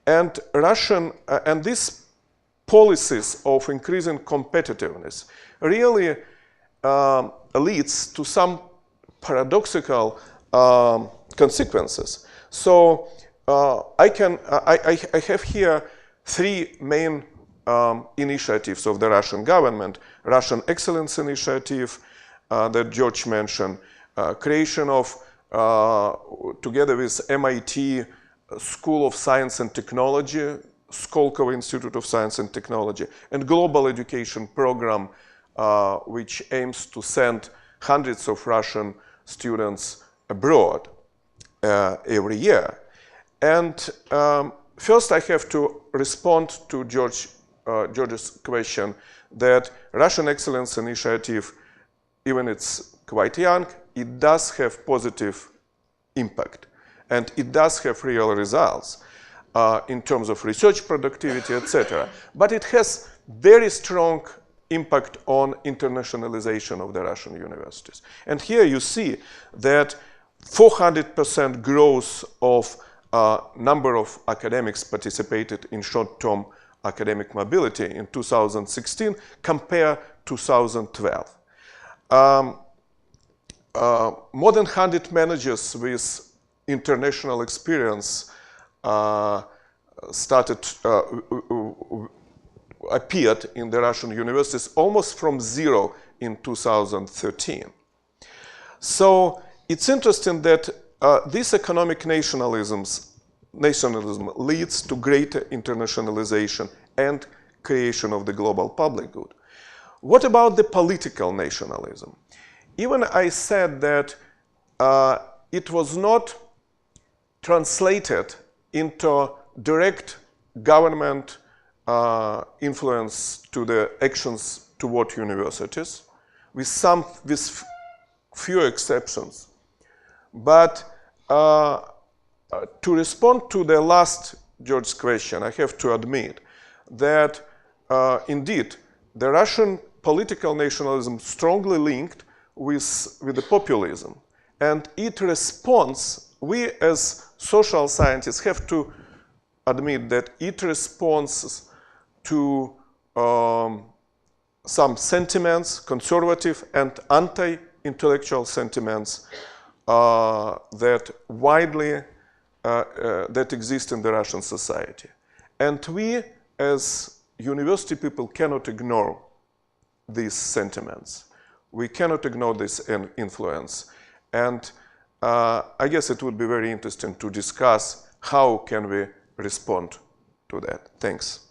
And and these policies of increasing competitiveness really leads to some paradoxical consequences. So I have here three main initiatives of the Russian government: Russian Excellence Initiative that George mentioned, creation of, together with MIT, School of Science and Technology, Skolkovo Institute of Science and Technology, and global education program which aims to send hundreds of Russian students abroad every year. And first I have to respond to George's question that Russian Excellence Initiative, even it's quite young, it does have positive impact. And it does have real results in terms of research productivity, etc. But it has very strong impact on internationalization of the Russian universities. And here you see that 400% growth of number of academics participated in short-term academic mobility in 2016 compared to 2012. More than 100 managers with international experience appeared in the Russian universities almost from zero in 2013. So it's interesting that this economic nationalism leads to greater internationalization and creation of the global public good. What about the political nationalism? Even I said that it was not translated into direct government influence to the actions toward universities, with few exceptions. But to respond to the last George's question, I have to admit that indeed the Russian political nationalism strongly linked with the populism, and it responds. We as social scientists have to admit that it responds to some sentiments, conservative and anti-intellectual sentiments that exist in the Russian society. And we, as university people cannot ignore these sentiments. We cannot ignore this influence. And I guess it would be very interesting to discuss how can we respond to that. Thanks.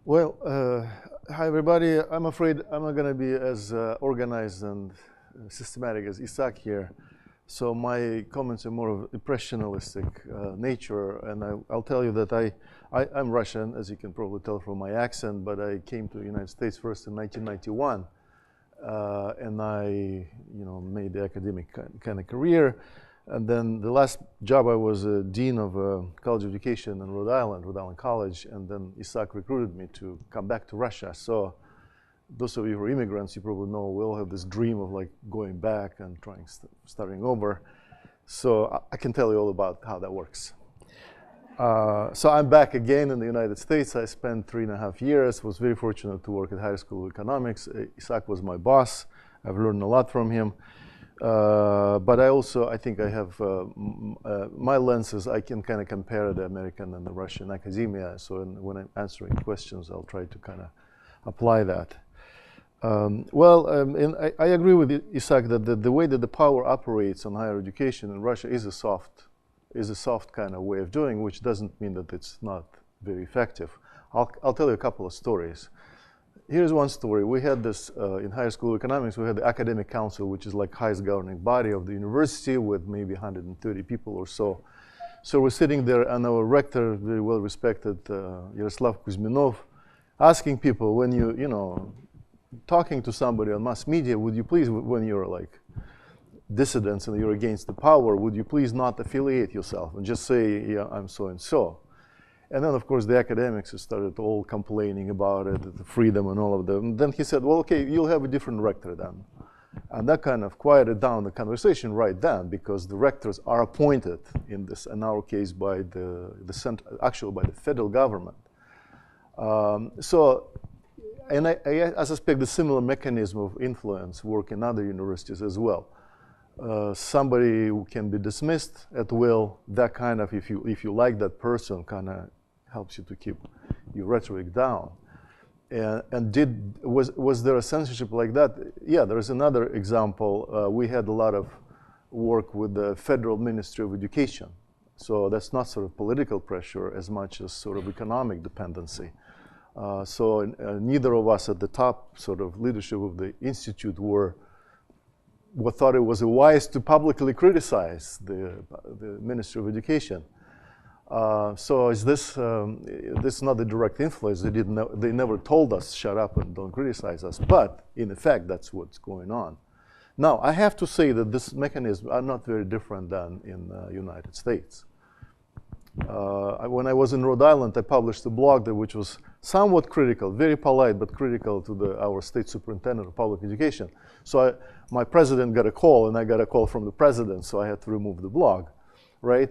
Well, hi everybody. I'm afraid I'm not going to be as organized and systematic as Isaac here. So my comments are more of impressionistic nature, and I'll tell you that I'm Russian, as you can probably tell from my accent, but I came to the United States first in 1991, and I, made the academic kind of career. And then the last job, I was a dean of college education in Rhode Island College, and then Isaac recruited me to come back to Russia. So those of you who are immigrants, you probably know we all have this dream of like going back and starting over. So I can tell you all about how that works. So I'm back again in the United States. I spent 3.5 years, was very fortunate to work at Higher School of Economics. Isaac was my boss. I've learned a lot from him. But I think I have my lenses. I can kind of compare the American and the Russian academia. So when I'm answering questions, I'll try to kind of apply that. I agree with Isaac that the way that the power operates on higher education in Russia is a soft kind of way of doing, which doesn't mean that it's not very effective. I'll tell you a couple of stories. Here's one story. We had this, in Higher School of Economics, we had the Academic Council, which is like highest governing body of the university with maybe 130 people or so. So we're sitting there, and our rector, very well respected, Yaroslav Kuzminov, asking people, when talking to somebody on mass media, would you please, when you're like dissidents and you're against the power, would you please not affiliate yourself and just say, yeah, I'm so and so. And then, of course, the academics started all complaining about it, the freedom and all of them. And then he said, well, okay, you'll have a different rector then. And that kind of quieted down the conversation right then, because the rectors are appointed in our case, by actually by the federal government. And I suspect the similar mechanism of influence work in other universities as well. Somebody who can be dismissed at will, that kind of, if you like that person, kind of helps you to keep your rhetoric down. And was there a censorship like that? Yeah, there is another example. We had a lot of work with the Federal Ministry of Education. So that's not sort of political pressure as much as sort of economic dependency. Neither of us at the top sort of leadership of the institute thought it was wise to publicly criticize the Ministry of Education. So is this not a direct influence? They never told us, shut up and don't criticize us. But in effect, that's what's going on. Now, I have to say that this mechanism are not very different than in the United States. When I was in Rhode Island, I published a blog which was somewhat critical, very polite, but critical to our state superintendent of public education. So my president got a call, and I got a call from the president, so I had to remove the blog, right?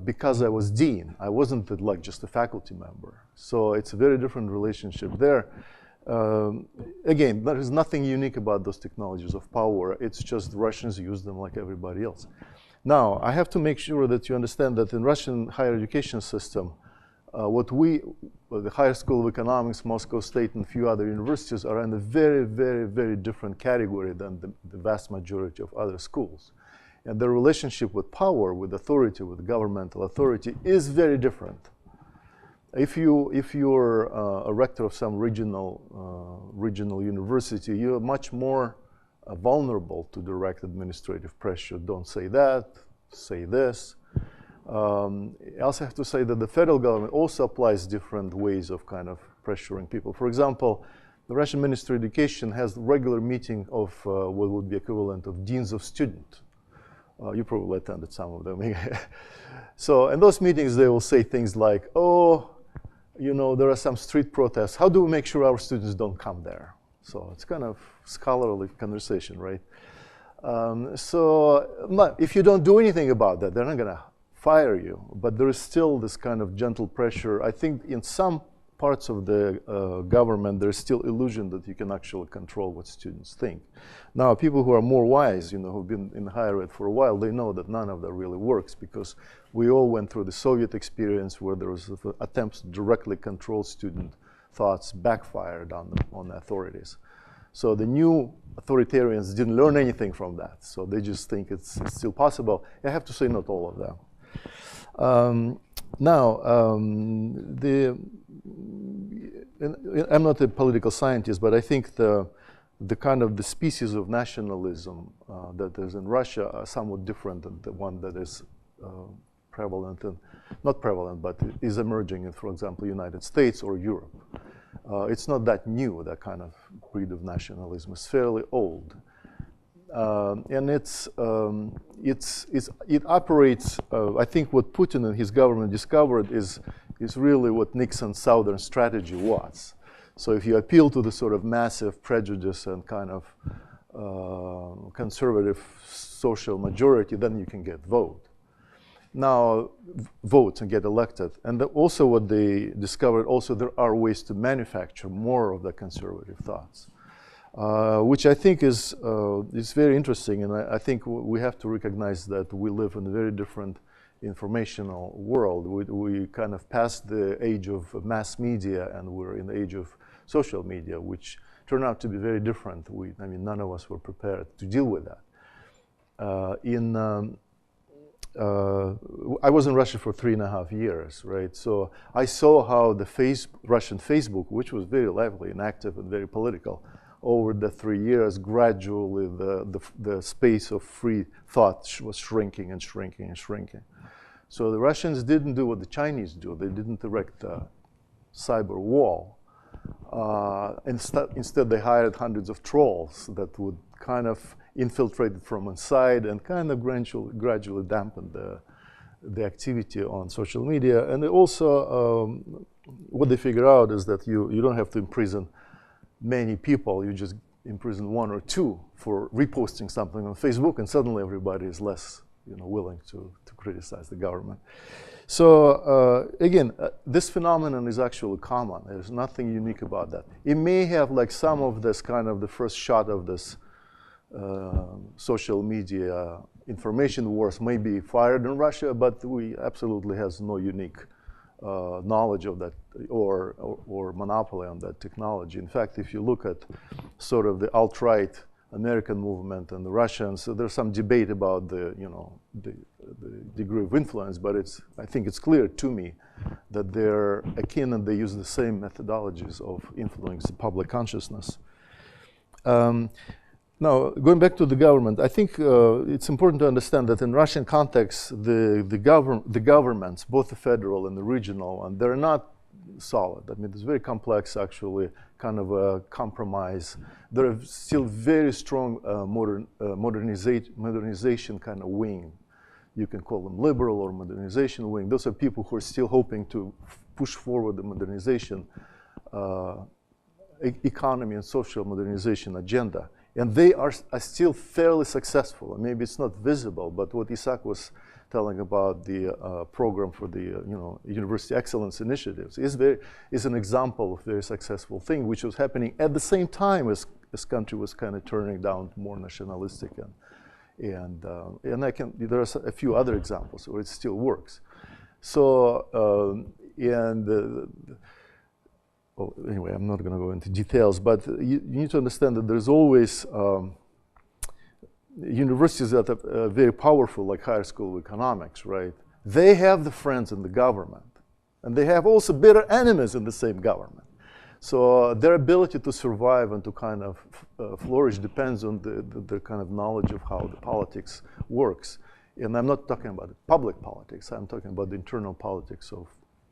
Because I was dean. I wasn't like just a faculty member. So it's a very different relationship there. Again, there is nothing unique about those technologies of power. It's just the Russians use them like everybody else. Now, I have to make sure that you understand that in Russian higher education system, the Higher School of Economics, Moscow State, and a few other universities are in a very, very, very different category than the vast majority of other schools. And their relationship with power, with authority, with governmental authority is very different. If you're a rector of some regional university, you're much more vulnerable to direct administrative pressure. Don't say that, say this. I also have to say that the federal government also applies different ways of kind of pressuring people. For example, the Russian Ministry of Education has regular meeting of what would be equivalent of deans of student. You probably attended some of them. So in those meetings, they will say things like, oh, there are some street protests. How do we make sure our students don't come there? So it's kind of scholarly conversation, right? If you don't do anything about that, they're not going to fire you. But there is still this kind of gentle pressure. I think in some parts of the government, there's still illusion that you can actually control what students think. Now, people who are more wise, who've been in higher ed for a while, they know that none of that really works, because we all went through the Soviet experience where there was attempts to directly control student thoughts backfired on the authorities. So the new authoritarians didn't learn anything from that. So they just think it's still possible. I have to say not all of them. I'm not a political scientist, but I think the kind of the species of nationalism that is in Russia are somewhat different than the one that is prevalent, and not prevalent, but is emerging in, for example, United States or Europe. It's not that new, that kind of breed of nationalism. It's fairly old. And it operates, I think what Putin and his government discovered is really what Nixon's Southern strategy was. So if you appeal to the sort of massive prejudice and kind of conservative social majority, then you can get votes and get elected. And also what they discovered, also there are ways to manufacture more of the conservative thoughts, which I think is very interesting. And I think we have to recognize that we live in a very different informational world. We kind of passed the age of mass media, and we're in the age of social media, which turned out to be very different. I mean, none of us were prepared to deal with that. I was in Russia for 3.5 years, right? So I saw how the Russian Facebook, which was very lively and active and very political, over the 3 years, gradually the space of free thought was shrinking and shrinking and shrinking. So the Russians didn't do what the Chinese do. They didn't erect a cyber wall. Instead, they hired hundreds of trolls that would kind of infiltrate it from inside and kind of gradually dampen the activity on social media. And also, what they figure out is that you don't have to imprison many people. You just imprison 1 or 2 for reposting something on Facebook, and suddenly everybody is less willing to criticize the government. So again, this phenomenon is actually common. There's nothing unique about that. It may have like some of this kind of the first shot of this social media information wars may be fired in Russia, but we absolutely has no unique knowledge of that or monopoly on that technology. In fact, if you look at sort of the alt-right American movement and the Russians, so there's some debate about the degree of influence, but I think it's clear to me that they're akin and they use the same methodologies of influencing public consciousness. Now, going back to the government, I think it's important to understand that in Russian context, the governments, both the federal and the regional, and they're not solid. I mean, it's very complex, actually, kind of a compromise. There are still very strong modernization kind of wing. You can call them liberal or modernization wing. Those are people who are still hoping to push forward the modernization, economy and social modernization agenda. And they are still fairly successful. Maybe it's not visible, but what Isaac was telling about the program for the University Excellence Initiatives is an example of a very successful thing, which was happening at the same time as this country was kind of turning down more nationalistic and there are a few other examples where it still works. So well, anyway, I'm not going to go into details, but you need to understand that there's always universities that are very powerful, like Higher School of Economics, right? They have the friends in the government, and they have also bitter enemies in the same government. So their ability to survive and to kind of flourish depends on their kind of knowledge of how the politics works. And I'm not talking about public politics. I'm talking about the internal politics of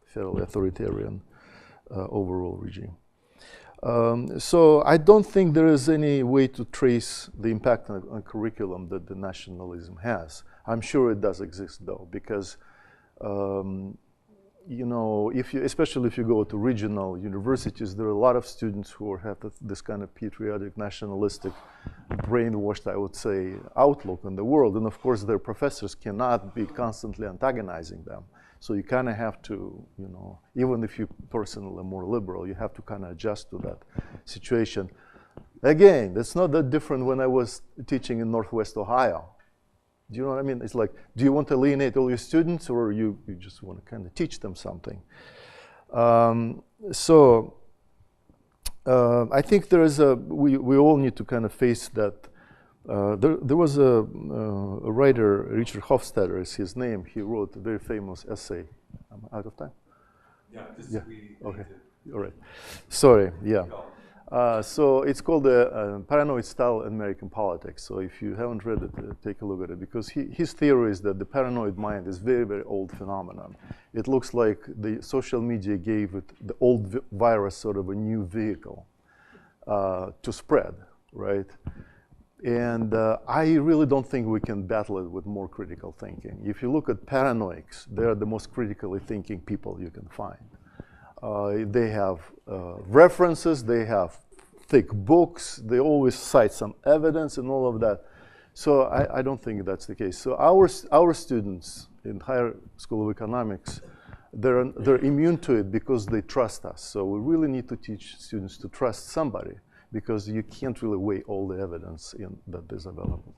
fairly authoritarian overall regime. So I don't think there is any way to trace the impact on curriculum that the nationalism has. I'm sure it does exist, though, because especially if you go to regional universities, there are a lot of students who have this kind of patriotic, nationalistic, brainwashed, I would say, outlook on the world. And of course, their professors cannot be constantly antagonizing them. So you kind of have to, even if you personally are more liberal, you have to kind of adjust to that situation. Again, that's not that different when I was teaching in Northwest Ohio. Do you know what I mean? It's like, do you want to alienate all your students, or you just want to kind of teach them something? I think there is we all need to kind of face that. There was a writer, Richard Hofstadter is his name. He wrote a very famous essay. I'm out of time? Yeah. Okay. All right. Sorry. Yeah. So it's called the Paranoid Style in American Politics. So if you haven't read it, take a look at it, because his theory is that the paranoid mind is very, very old phenomenon. It looks like the social media gave it, the old virus, sort of a new vehicle to spread, right? And I really don't think we can battle it with more critical thinking. If you look at paranoics, they're the most critically thinking people you can find. They have references, they have thick books, they always cite some evidence and all of that. So I don't think that's the case. So our students in higher school of economics, they're immune to it because they trust us. So we really need to teach students to trust somebody, because you can't really weigh all the evidence that is available.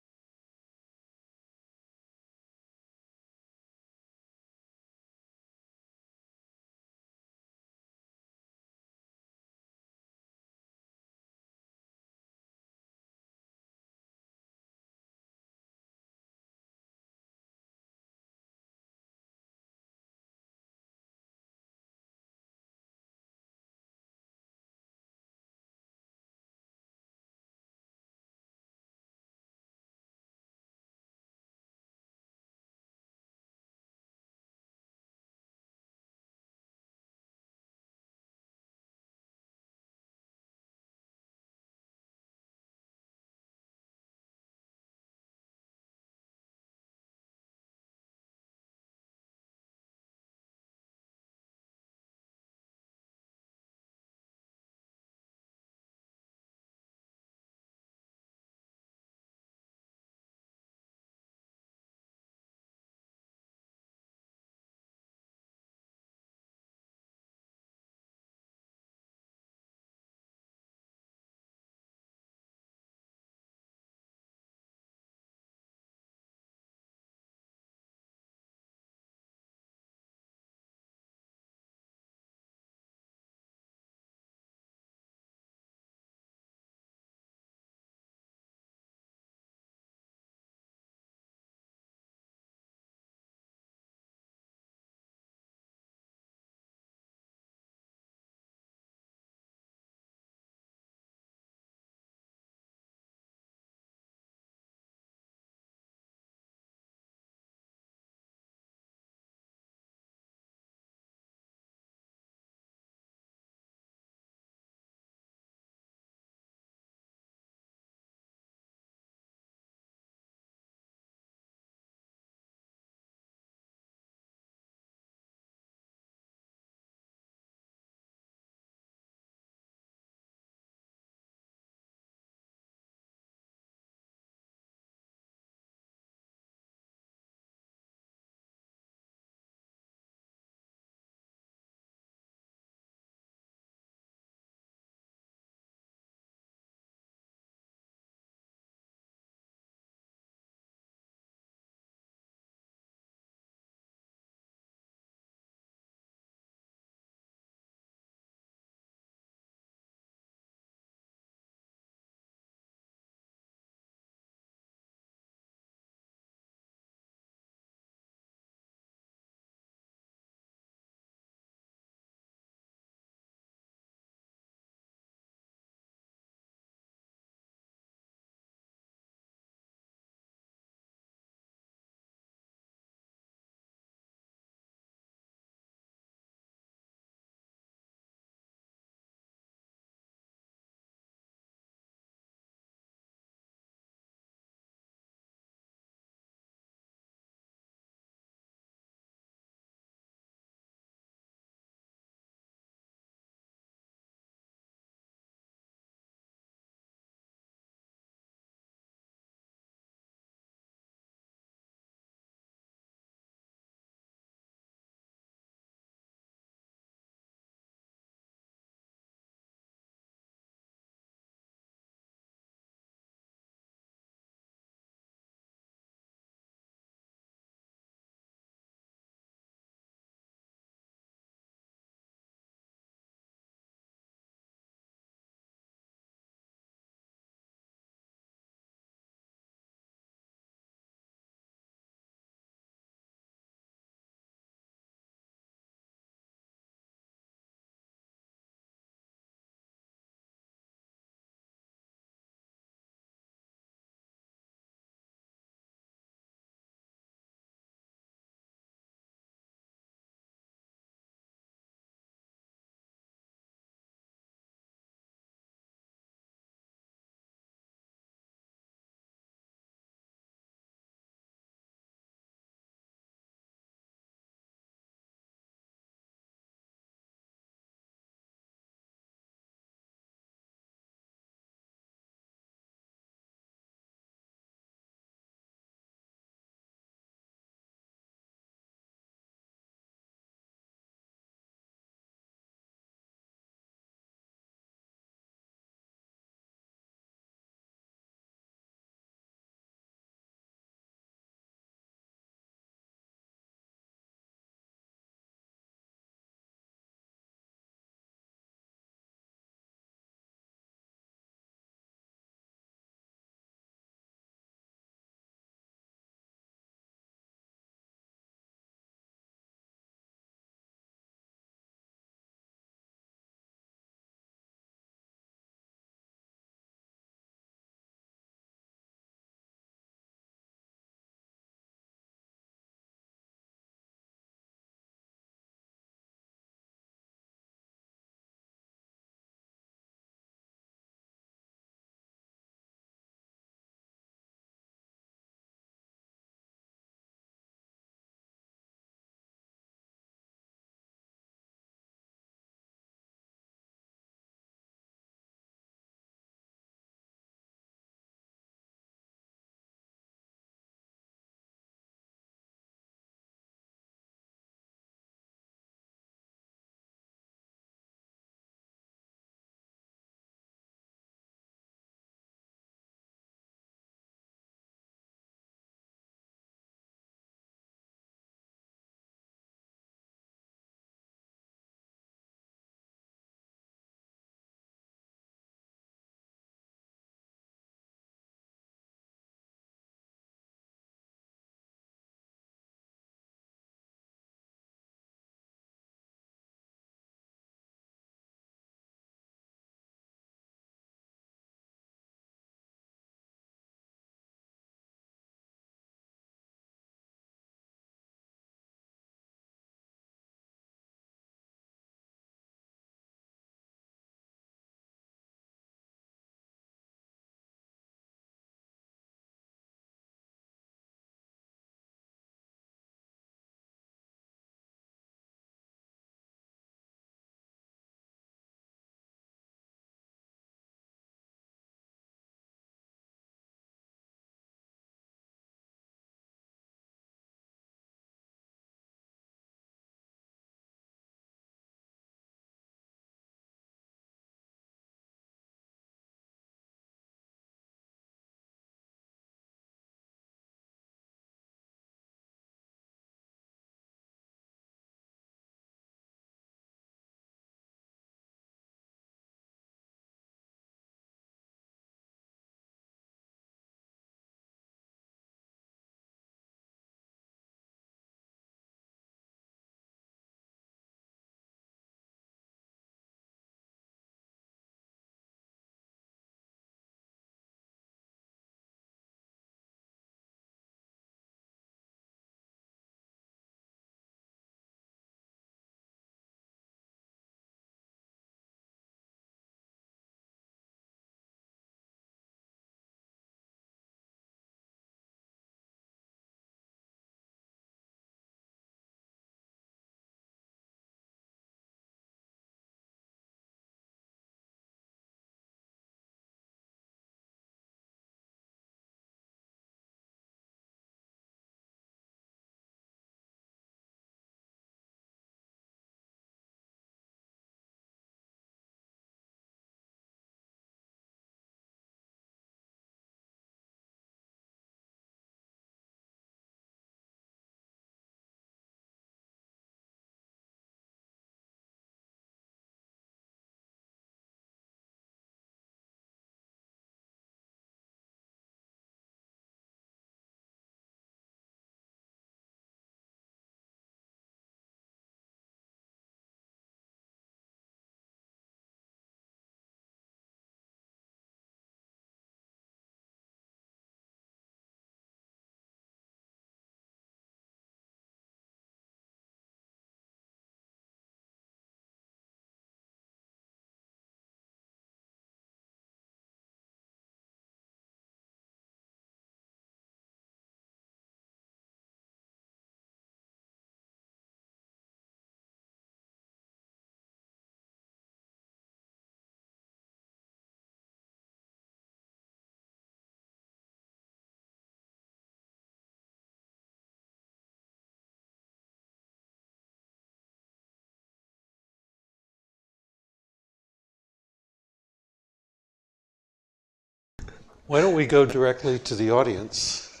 Why don't we go directly to the audience?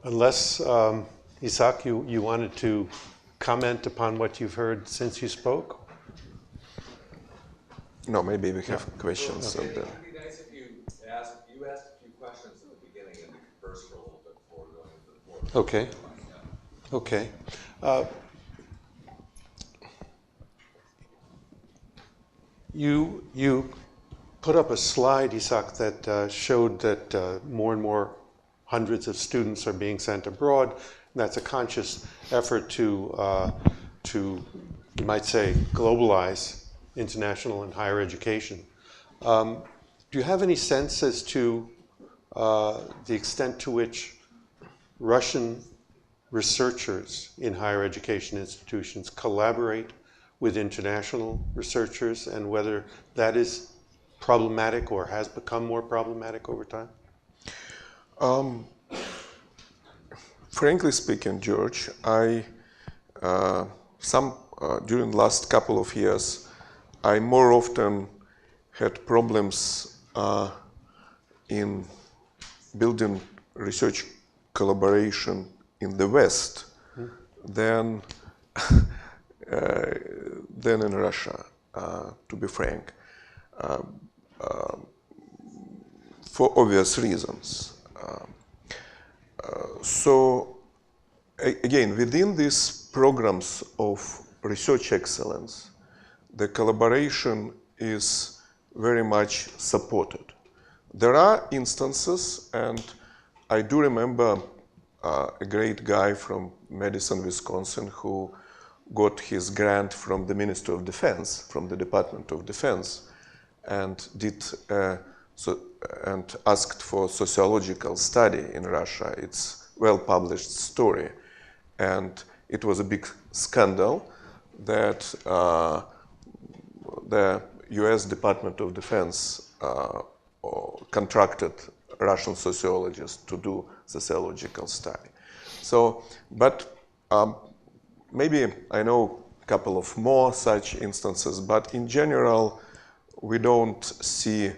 Unless, Isaac, you wanted to comment upon what you've heard since you spoke? No, maybe we have questions. Okay. And then. It would be nice if you asked a few questions at the beginning and we conversed for a little bit before going into the floor. Okay. Okay. You put up a slide, Isaac, that showed that more and more hundreds of students are being sent abroad. And that's a conscious effort to, you might say, globalize international and higher education. Do you have any sense as to the extent to which Russian researchers in higher education institutions collaborate with international researchers, and whether that is problematic or has become more problematic over time? Frankly speaking, George, during the last couple of years, I more often had problems in building research collaboration in the West than in Russia, to be frank, for obvious reasons. So again, within these programs of research excellence, the collaboration is very much supported. There are instances, and I do remember a great guy from Madison, Wisconsin, who got his grant from the Ministry of Defense, from the Department of Defense, and and asked for sociological study in Russia. It's a well-published story, and it was a big scandal that the U.S. Department of Defense contracted Russian sociologists to do sociological study. So, but maybe I know a couple of more such instances, but in general, we don't see.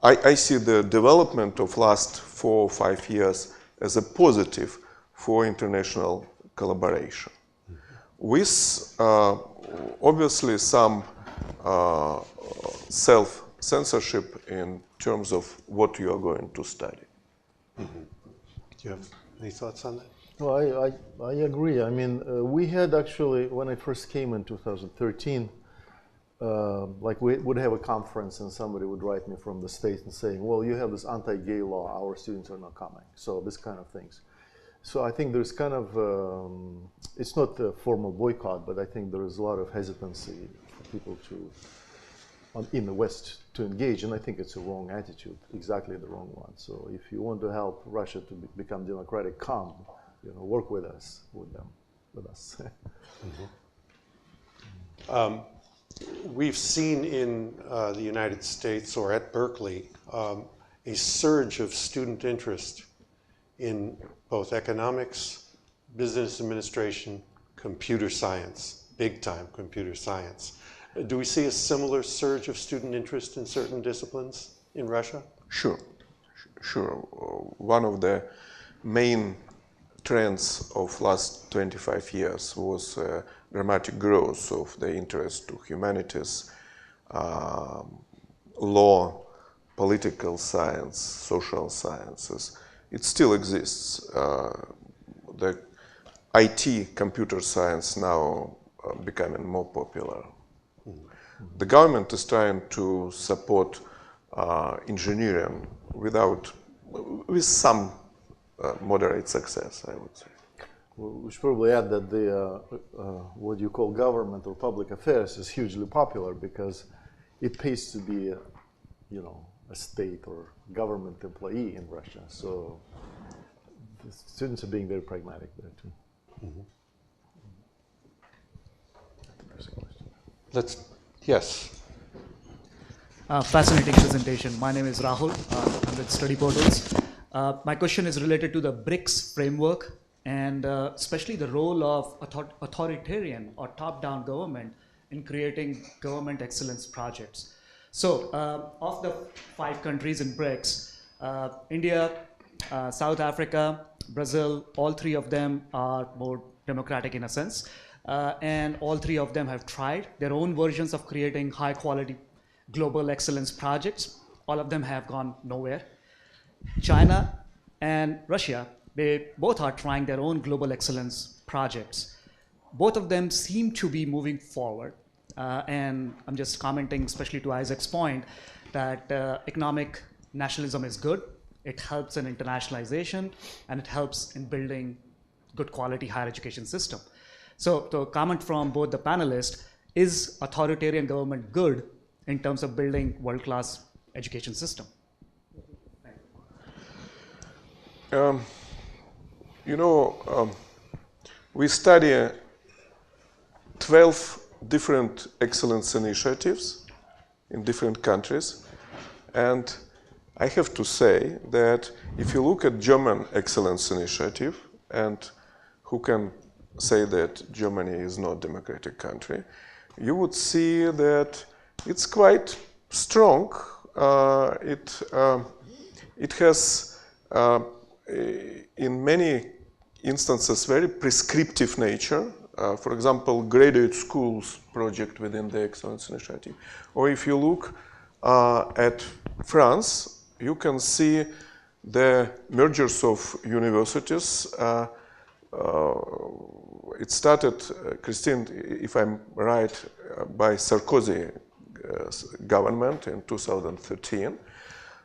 I see the development of last 4 or 5 years as a positive for international collaboration, with obviously some self-censorship in terms of what you are going to study. Do you have any thoughts on that? Well, I agree. I mean, we had actually, when I first came in 2013, like we would have a conference and somebody would write me from the States and saying, well, you have this anti-gay law, our students are not coming. So this kind of things. So I think there's kind of, it's not a formal boycott, but I think there is a lot of hesitancy for people to, in the West, to engage. And I think it's a wrong attitude, exactly the wrong one. So if you want to help Russia to become democratic, come, work with us, with us. We've seen in the United States, or at Berkeley, a surge of student interest in both economics, business administration, computer science, big-time computer science. Do we see a similar surge of student interest in certain disciplines in Russia? Sure. One of the main trends of last 25 years was dramatic growth of the interest to humanities, law, political science, social sciences. It still exists. The IT, computer science, now becoming more popular. The government is trying to support engineering with some moderate success, I would say. We should probably add that the what you call government or public affairs is hugely popular because it pays to be, a state or government employee in Russia. So the students are being very pragmatic there too. Yes. Fascinating presentation. My name is Rahul. I'm with Study Portals. My question is related to the BRICS framework and especially the role of authoritarian or top-down government in creating government excellence projects. So, of the 5 countries in BRICS, India, South Africa, Brazil, all 3 of them are more democratic in a sense. And all 3 of them have tried their own versions of creating high quality global excellence projects. All of them have gone nowhere. China and Russia, they both are trying their own global excellence projects. Both of them seem to be moving forward. And I'm just commenting, especially to Isaac's point, that economic nationalism is good. It helps in internationalization, and it helps in building good quality higher education system. So to comment from both the panelists, is authoritarian government good in terms of building world-class education system? We study 12 different excellence initiatives in different countries, and I have to say that if you look at German excellence initiative, and who can say that Germany is not a democratic country, you would see that it's quite strong. It has, in many instances, very prescriptive nature. For example, graduate schools project within the excellence initiative. Or if you look at France, you can see the mergers of universities. It started, Christine, if I'm right, by Sarkozy government in 2013.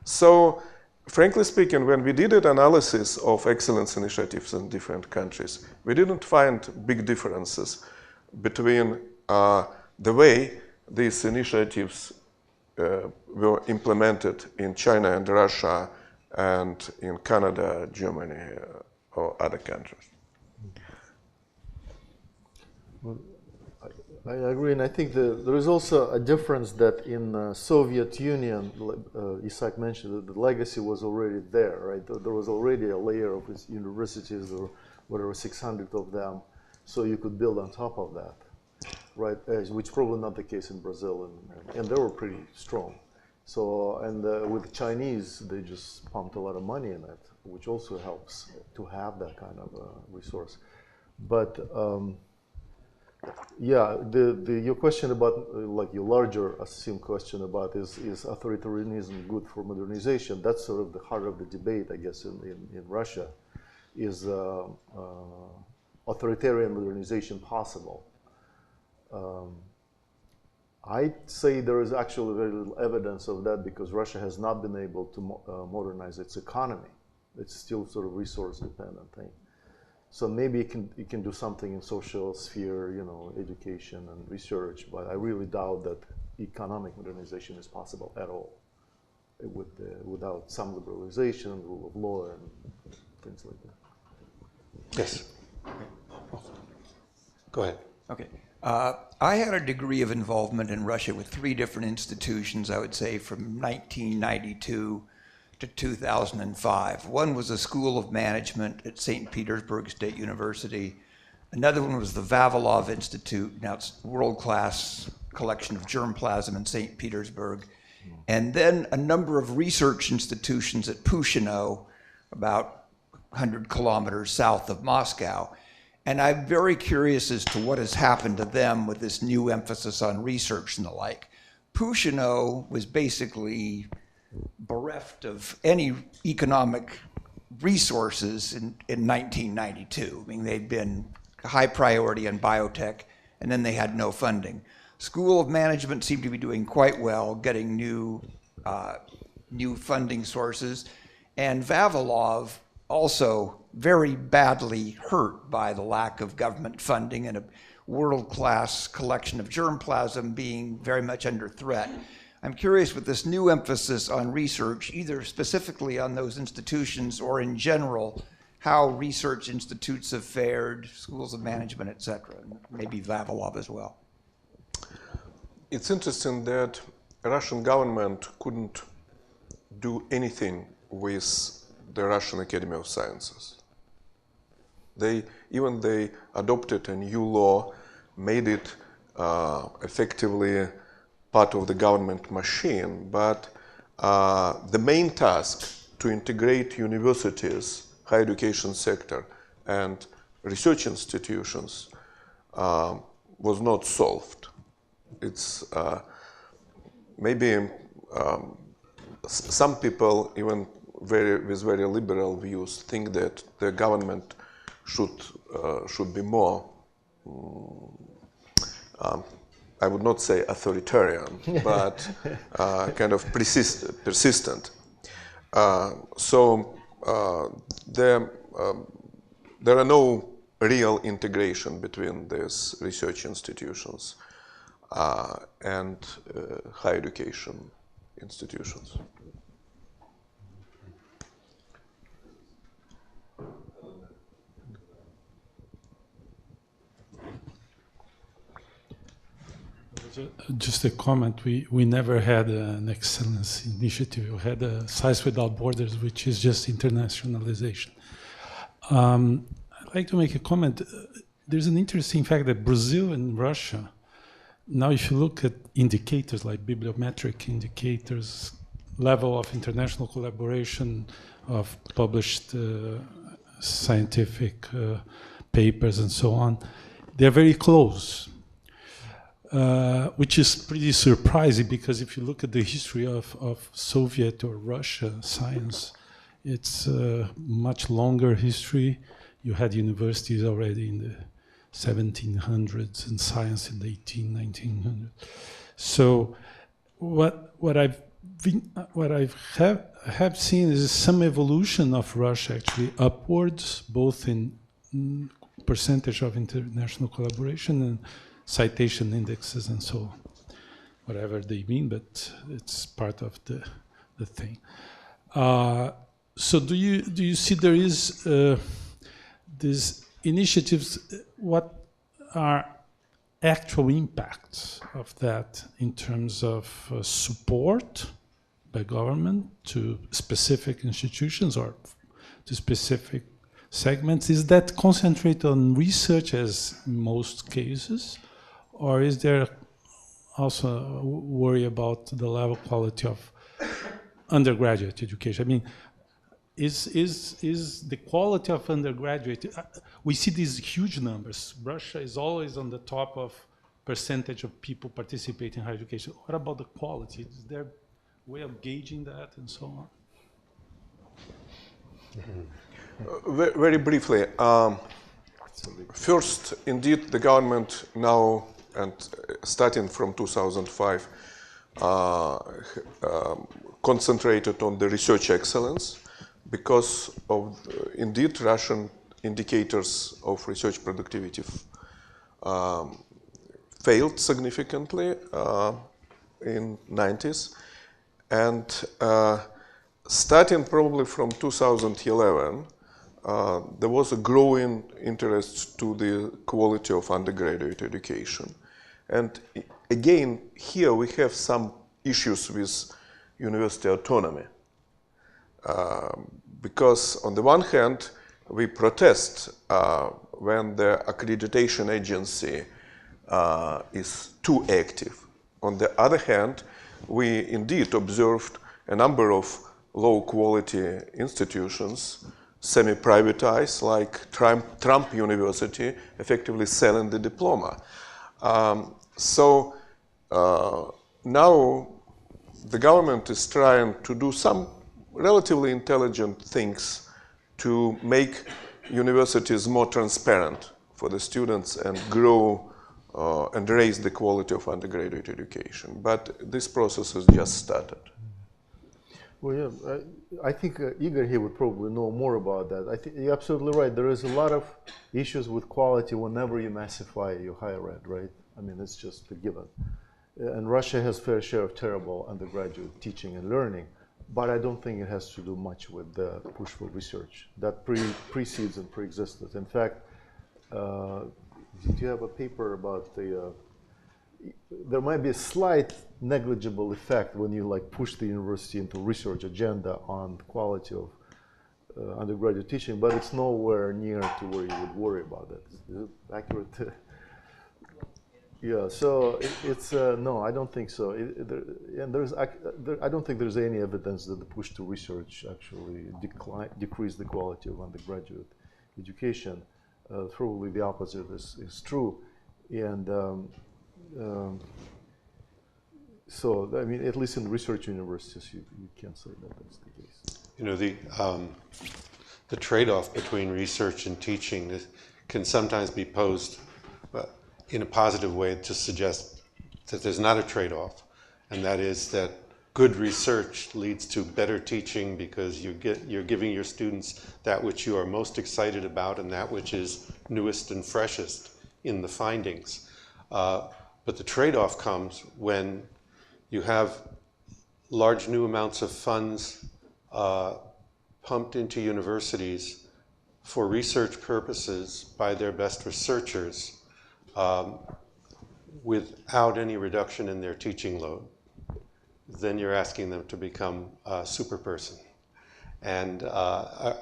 So, frankly speaking, when we did an analysis of excellence initiatives in different countries, we didn't find big differences between the way these initiatives were implemented in China and Russia and in Canada, Germany, or other countries. Well, I agree, and I think there is also a difference that in Soviet Union, Isaac mentioned that the legacy was already there, right? There was already a layer of universities, or whatever, 600 of them, so you could build on top of that, right? Which probably not the case in Brazil, and they were pretty strong. So, and with the Chinese, they just pumped a lot of money in it, which also helps to have that kind of resource. But yeah, your question about, like your larger assumed question about is authoritarianism good for modernization? That's sort of the heart of the debate, I guess, in Russia. Is authoritarian modernization possible? I'd say there is actually very little evidence of that because Russia has not been able to modernize its economy. It's still sort of resource-dependent thing. So maybe it can do something in social sphere, you know, education and research, but I really doubt that economic modernization is possible at all without some liberalization, rule of law, and things like that. Yes. Go ahead. Okay. I had a degree of involvement in Russia with 3 different institutions, I would say, from 1992 to 2005. One was a School of Management at St. Petersburg State University. Another one was the Vavilov Institute. Now it's a world-class collection of germplasm in St. Petersburg. And then a number of research institutions at Pushino, about 100 kilometers south of Moscow. And I'm very curious as to what has happened to them with this new emphasis on research and the like. Pushino was basically bereft of any economic resources in 1992. I mean, they'd been high priority on biotech, and then they had no funding. School of Management seemed to be doing quite well, getting new funding sources, and Vavilov also very badly hurt by the lack of government funding and a world-class collection of germplasm being very much under threat. I'm curious, with this new emphasis on research, either specifically on those institutions or in general, how research institutes have fared, schools of management, et cetera, and maybe Vavilov as well. It's interesting that Russian government couldn't do anything with the Russian Academy of Sciences. They adopted a new law, made it effectively part of the government machine, but the main task to integrate universities, higher education sector, and research institutions was not solved. It's maybe some people, even with very liberal views, think that the government should be more, I would not say authoritarian, but kind of persistent. So there are no real integration between these research institutions and higher education institutions. Just a comment, we never had an excellence initiative. We had a Science Without Borders, which is just internationalization. I'd like to make a comment. There's an interesting fact that Brazil and Russia, now if you look at indicators like bibliometric indicators, level of international collaboration of published scientific papers and so on, they're very close. Which is pretty surprising, because if you look at the history of Soviet or Russia science, it's a much longer history. You had universities already in the 1700s and science in the 1900s. So what I have seen is some evolution of Russia actually upwards, both in percentage of international collaboration and citation indexes and so on, whatever they mean, but it's part of the thing. So do you see there is these initiatives? What are actual impacts of that in terms of support by government to specific institutions or to specific segments? Is that concentrated on research as in most cases? Or is there also a worry about the level quality of undergraduate education? I mean, is the quality of undergraduate, we see these huge numbers. Russia is always on the top of percentage of people participating in higher education. What about the quality? Is there a way of gauging that and so on? Very briefly, first, indeed, the government now, and starting from 2005, concentrated on the research excellence because of, indeed, Russian indicators of research productivity failed significantly in 90s. And starting probably from 2011, there was a growing interest to the quality of undergraduate education. And again, here we have some issues with university autonomy. Because on the one hand, we protest when the accreditation agency is too active. On the other hand, we indeed observed a number of low-quality institutions semi-privatized, like Trump University, effectively selling the diploma. So now the government is trying to do some relatively intelligent things to make universities more transparent for the students and grow and raise the quality of undergraduate education. But this process has just started. Well, yeah, I think Igor here would probably know more about that. I think you're absolutely right. There is a lot of issues with quality whenever you massify your higher ed, right? I mean, it's just a given. And Russia has fair share of terrible undergraduate teaching and learning, but I don't think it has to do much with the push for research. That precedes and pre-existed. In fact, did you have a paper about the, there might be a slight negligible effect when you like push the university into research agenda on the quality of undergraduate teaching, but it's nowhere near to where you would worry about it. Is it accurate? Yeah, so it's no, I don't think so. I don't think there's any evidence that the push to research actually decrease the quality of undergraduate education. Probably the opposite is true, and so I mean, at least in research universities, you can't say that that's the case. You know, the trade-off between research and teaching can sometimes be posed in a positive way to suggest that there's not a trade-off, and that is that good research leads to better teaching because you're giving your students that which you are most excited about and that which is newest and freshest in the findings. But the trade-off comes when you have large new amounts of funds pumped into universities for research purposes by their best researchers without any reduction in their teaching load. Then you're asking them to become a super person. And I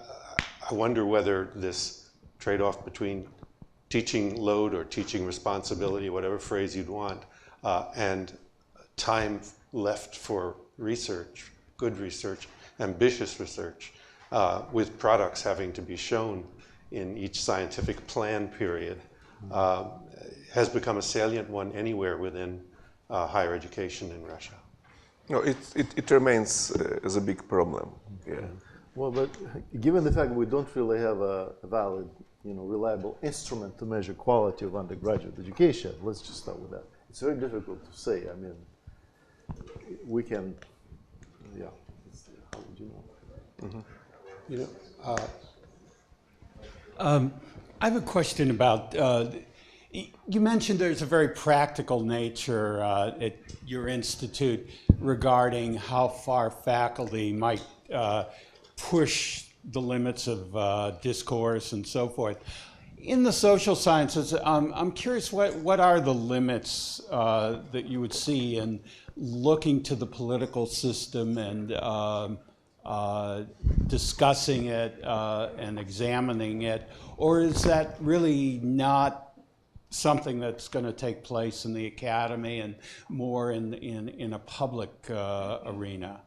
wonder whether this trade-off between teaching load or teaching responsibility, whatever phrase you'd want, and time left for research, good research, ambitious research, with products having to be shown in each scientific plan period, has become a salient one anywhere within higher education in Russia. No, it remains as a big problem. Yeah. Well, but given the fact we don't really have a valid, reliable instrument to measure quality of undergraduate education, let's just start with that. It's very difficult to say. I mean, we can, yeah. How would you know? Mm-hmm. I have a question about, you mentioned there's a very practical nature at your institute regarding how far faculty might push the limits of discourse and so forth. In the social sciences, I'm curious, what are the limits that you would see in looking to the political system and discussing it and examining it, or is that really not something that's going to take place in the academy and more in a public arena?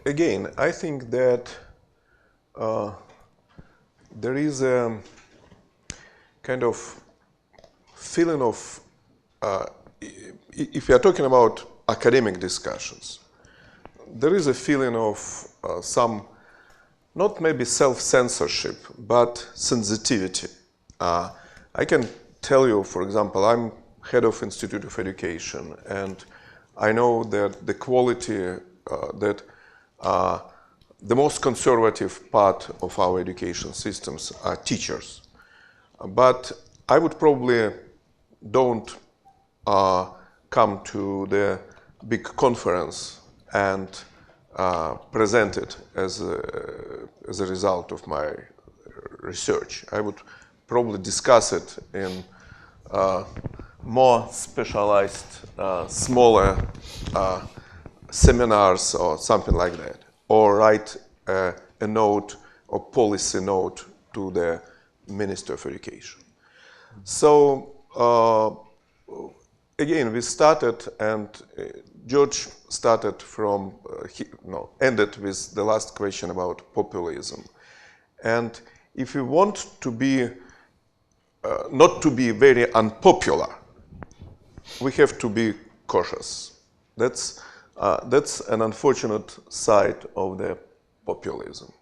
Again, I think that there is a kind of feeling of, if you are talking about academic discussions, there is a feeling of some, not maybe self-censorship, but sensitivity. I can tell you, for example, I'm head of Institute of Education, and I know that the quality that the most conservative part of our education systems are teachers. But I would probably don't come to the big conference and present it as a result of my research. I would probably discuss it in more specialized, smaller seminars or something like that, or write a note or policy note to the Minister of Education. So again, we started, and George started from, ended with the last question about populism. And if we want to be, not to be very unpopular, we have to be cautious. That's an unfortunate side of the populism.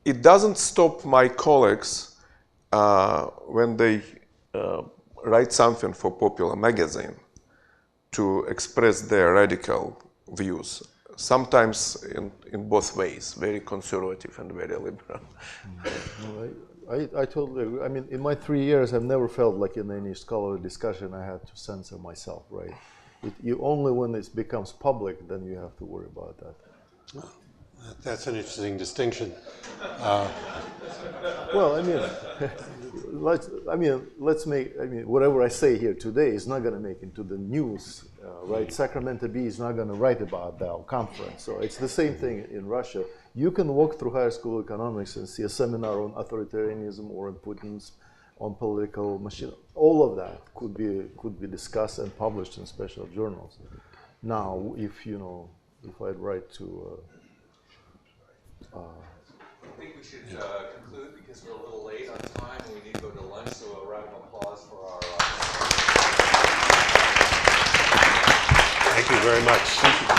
It doesn't stop my colleagues when they write something for Popular magazine to express their radical views, sometimes in both ways, very conservative and very liberal. I totally agree. I mean, in my 3 years, I've never felt like in any scholarly discussion I had to censor myself, right? Only when it becomes public, then you have to worry about that. That's an interesting distinction. Well, whatever I say here today is not going to make it into the news, right? Sacramento Bee is not going to write about that conference. So it's the same thing in Russia. You can walk through higher school economics and see a seminar on authoritarianism or on Putin's, on political machine. All of that could be discussed and published in special journals. Now, if I'd write to I think we should conclude because we're a little late on time and we need to go to lunch, so a round of applause for our Thank you very much. Thank you.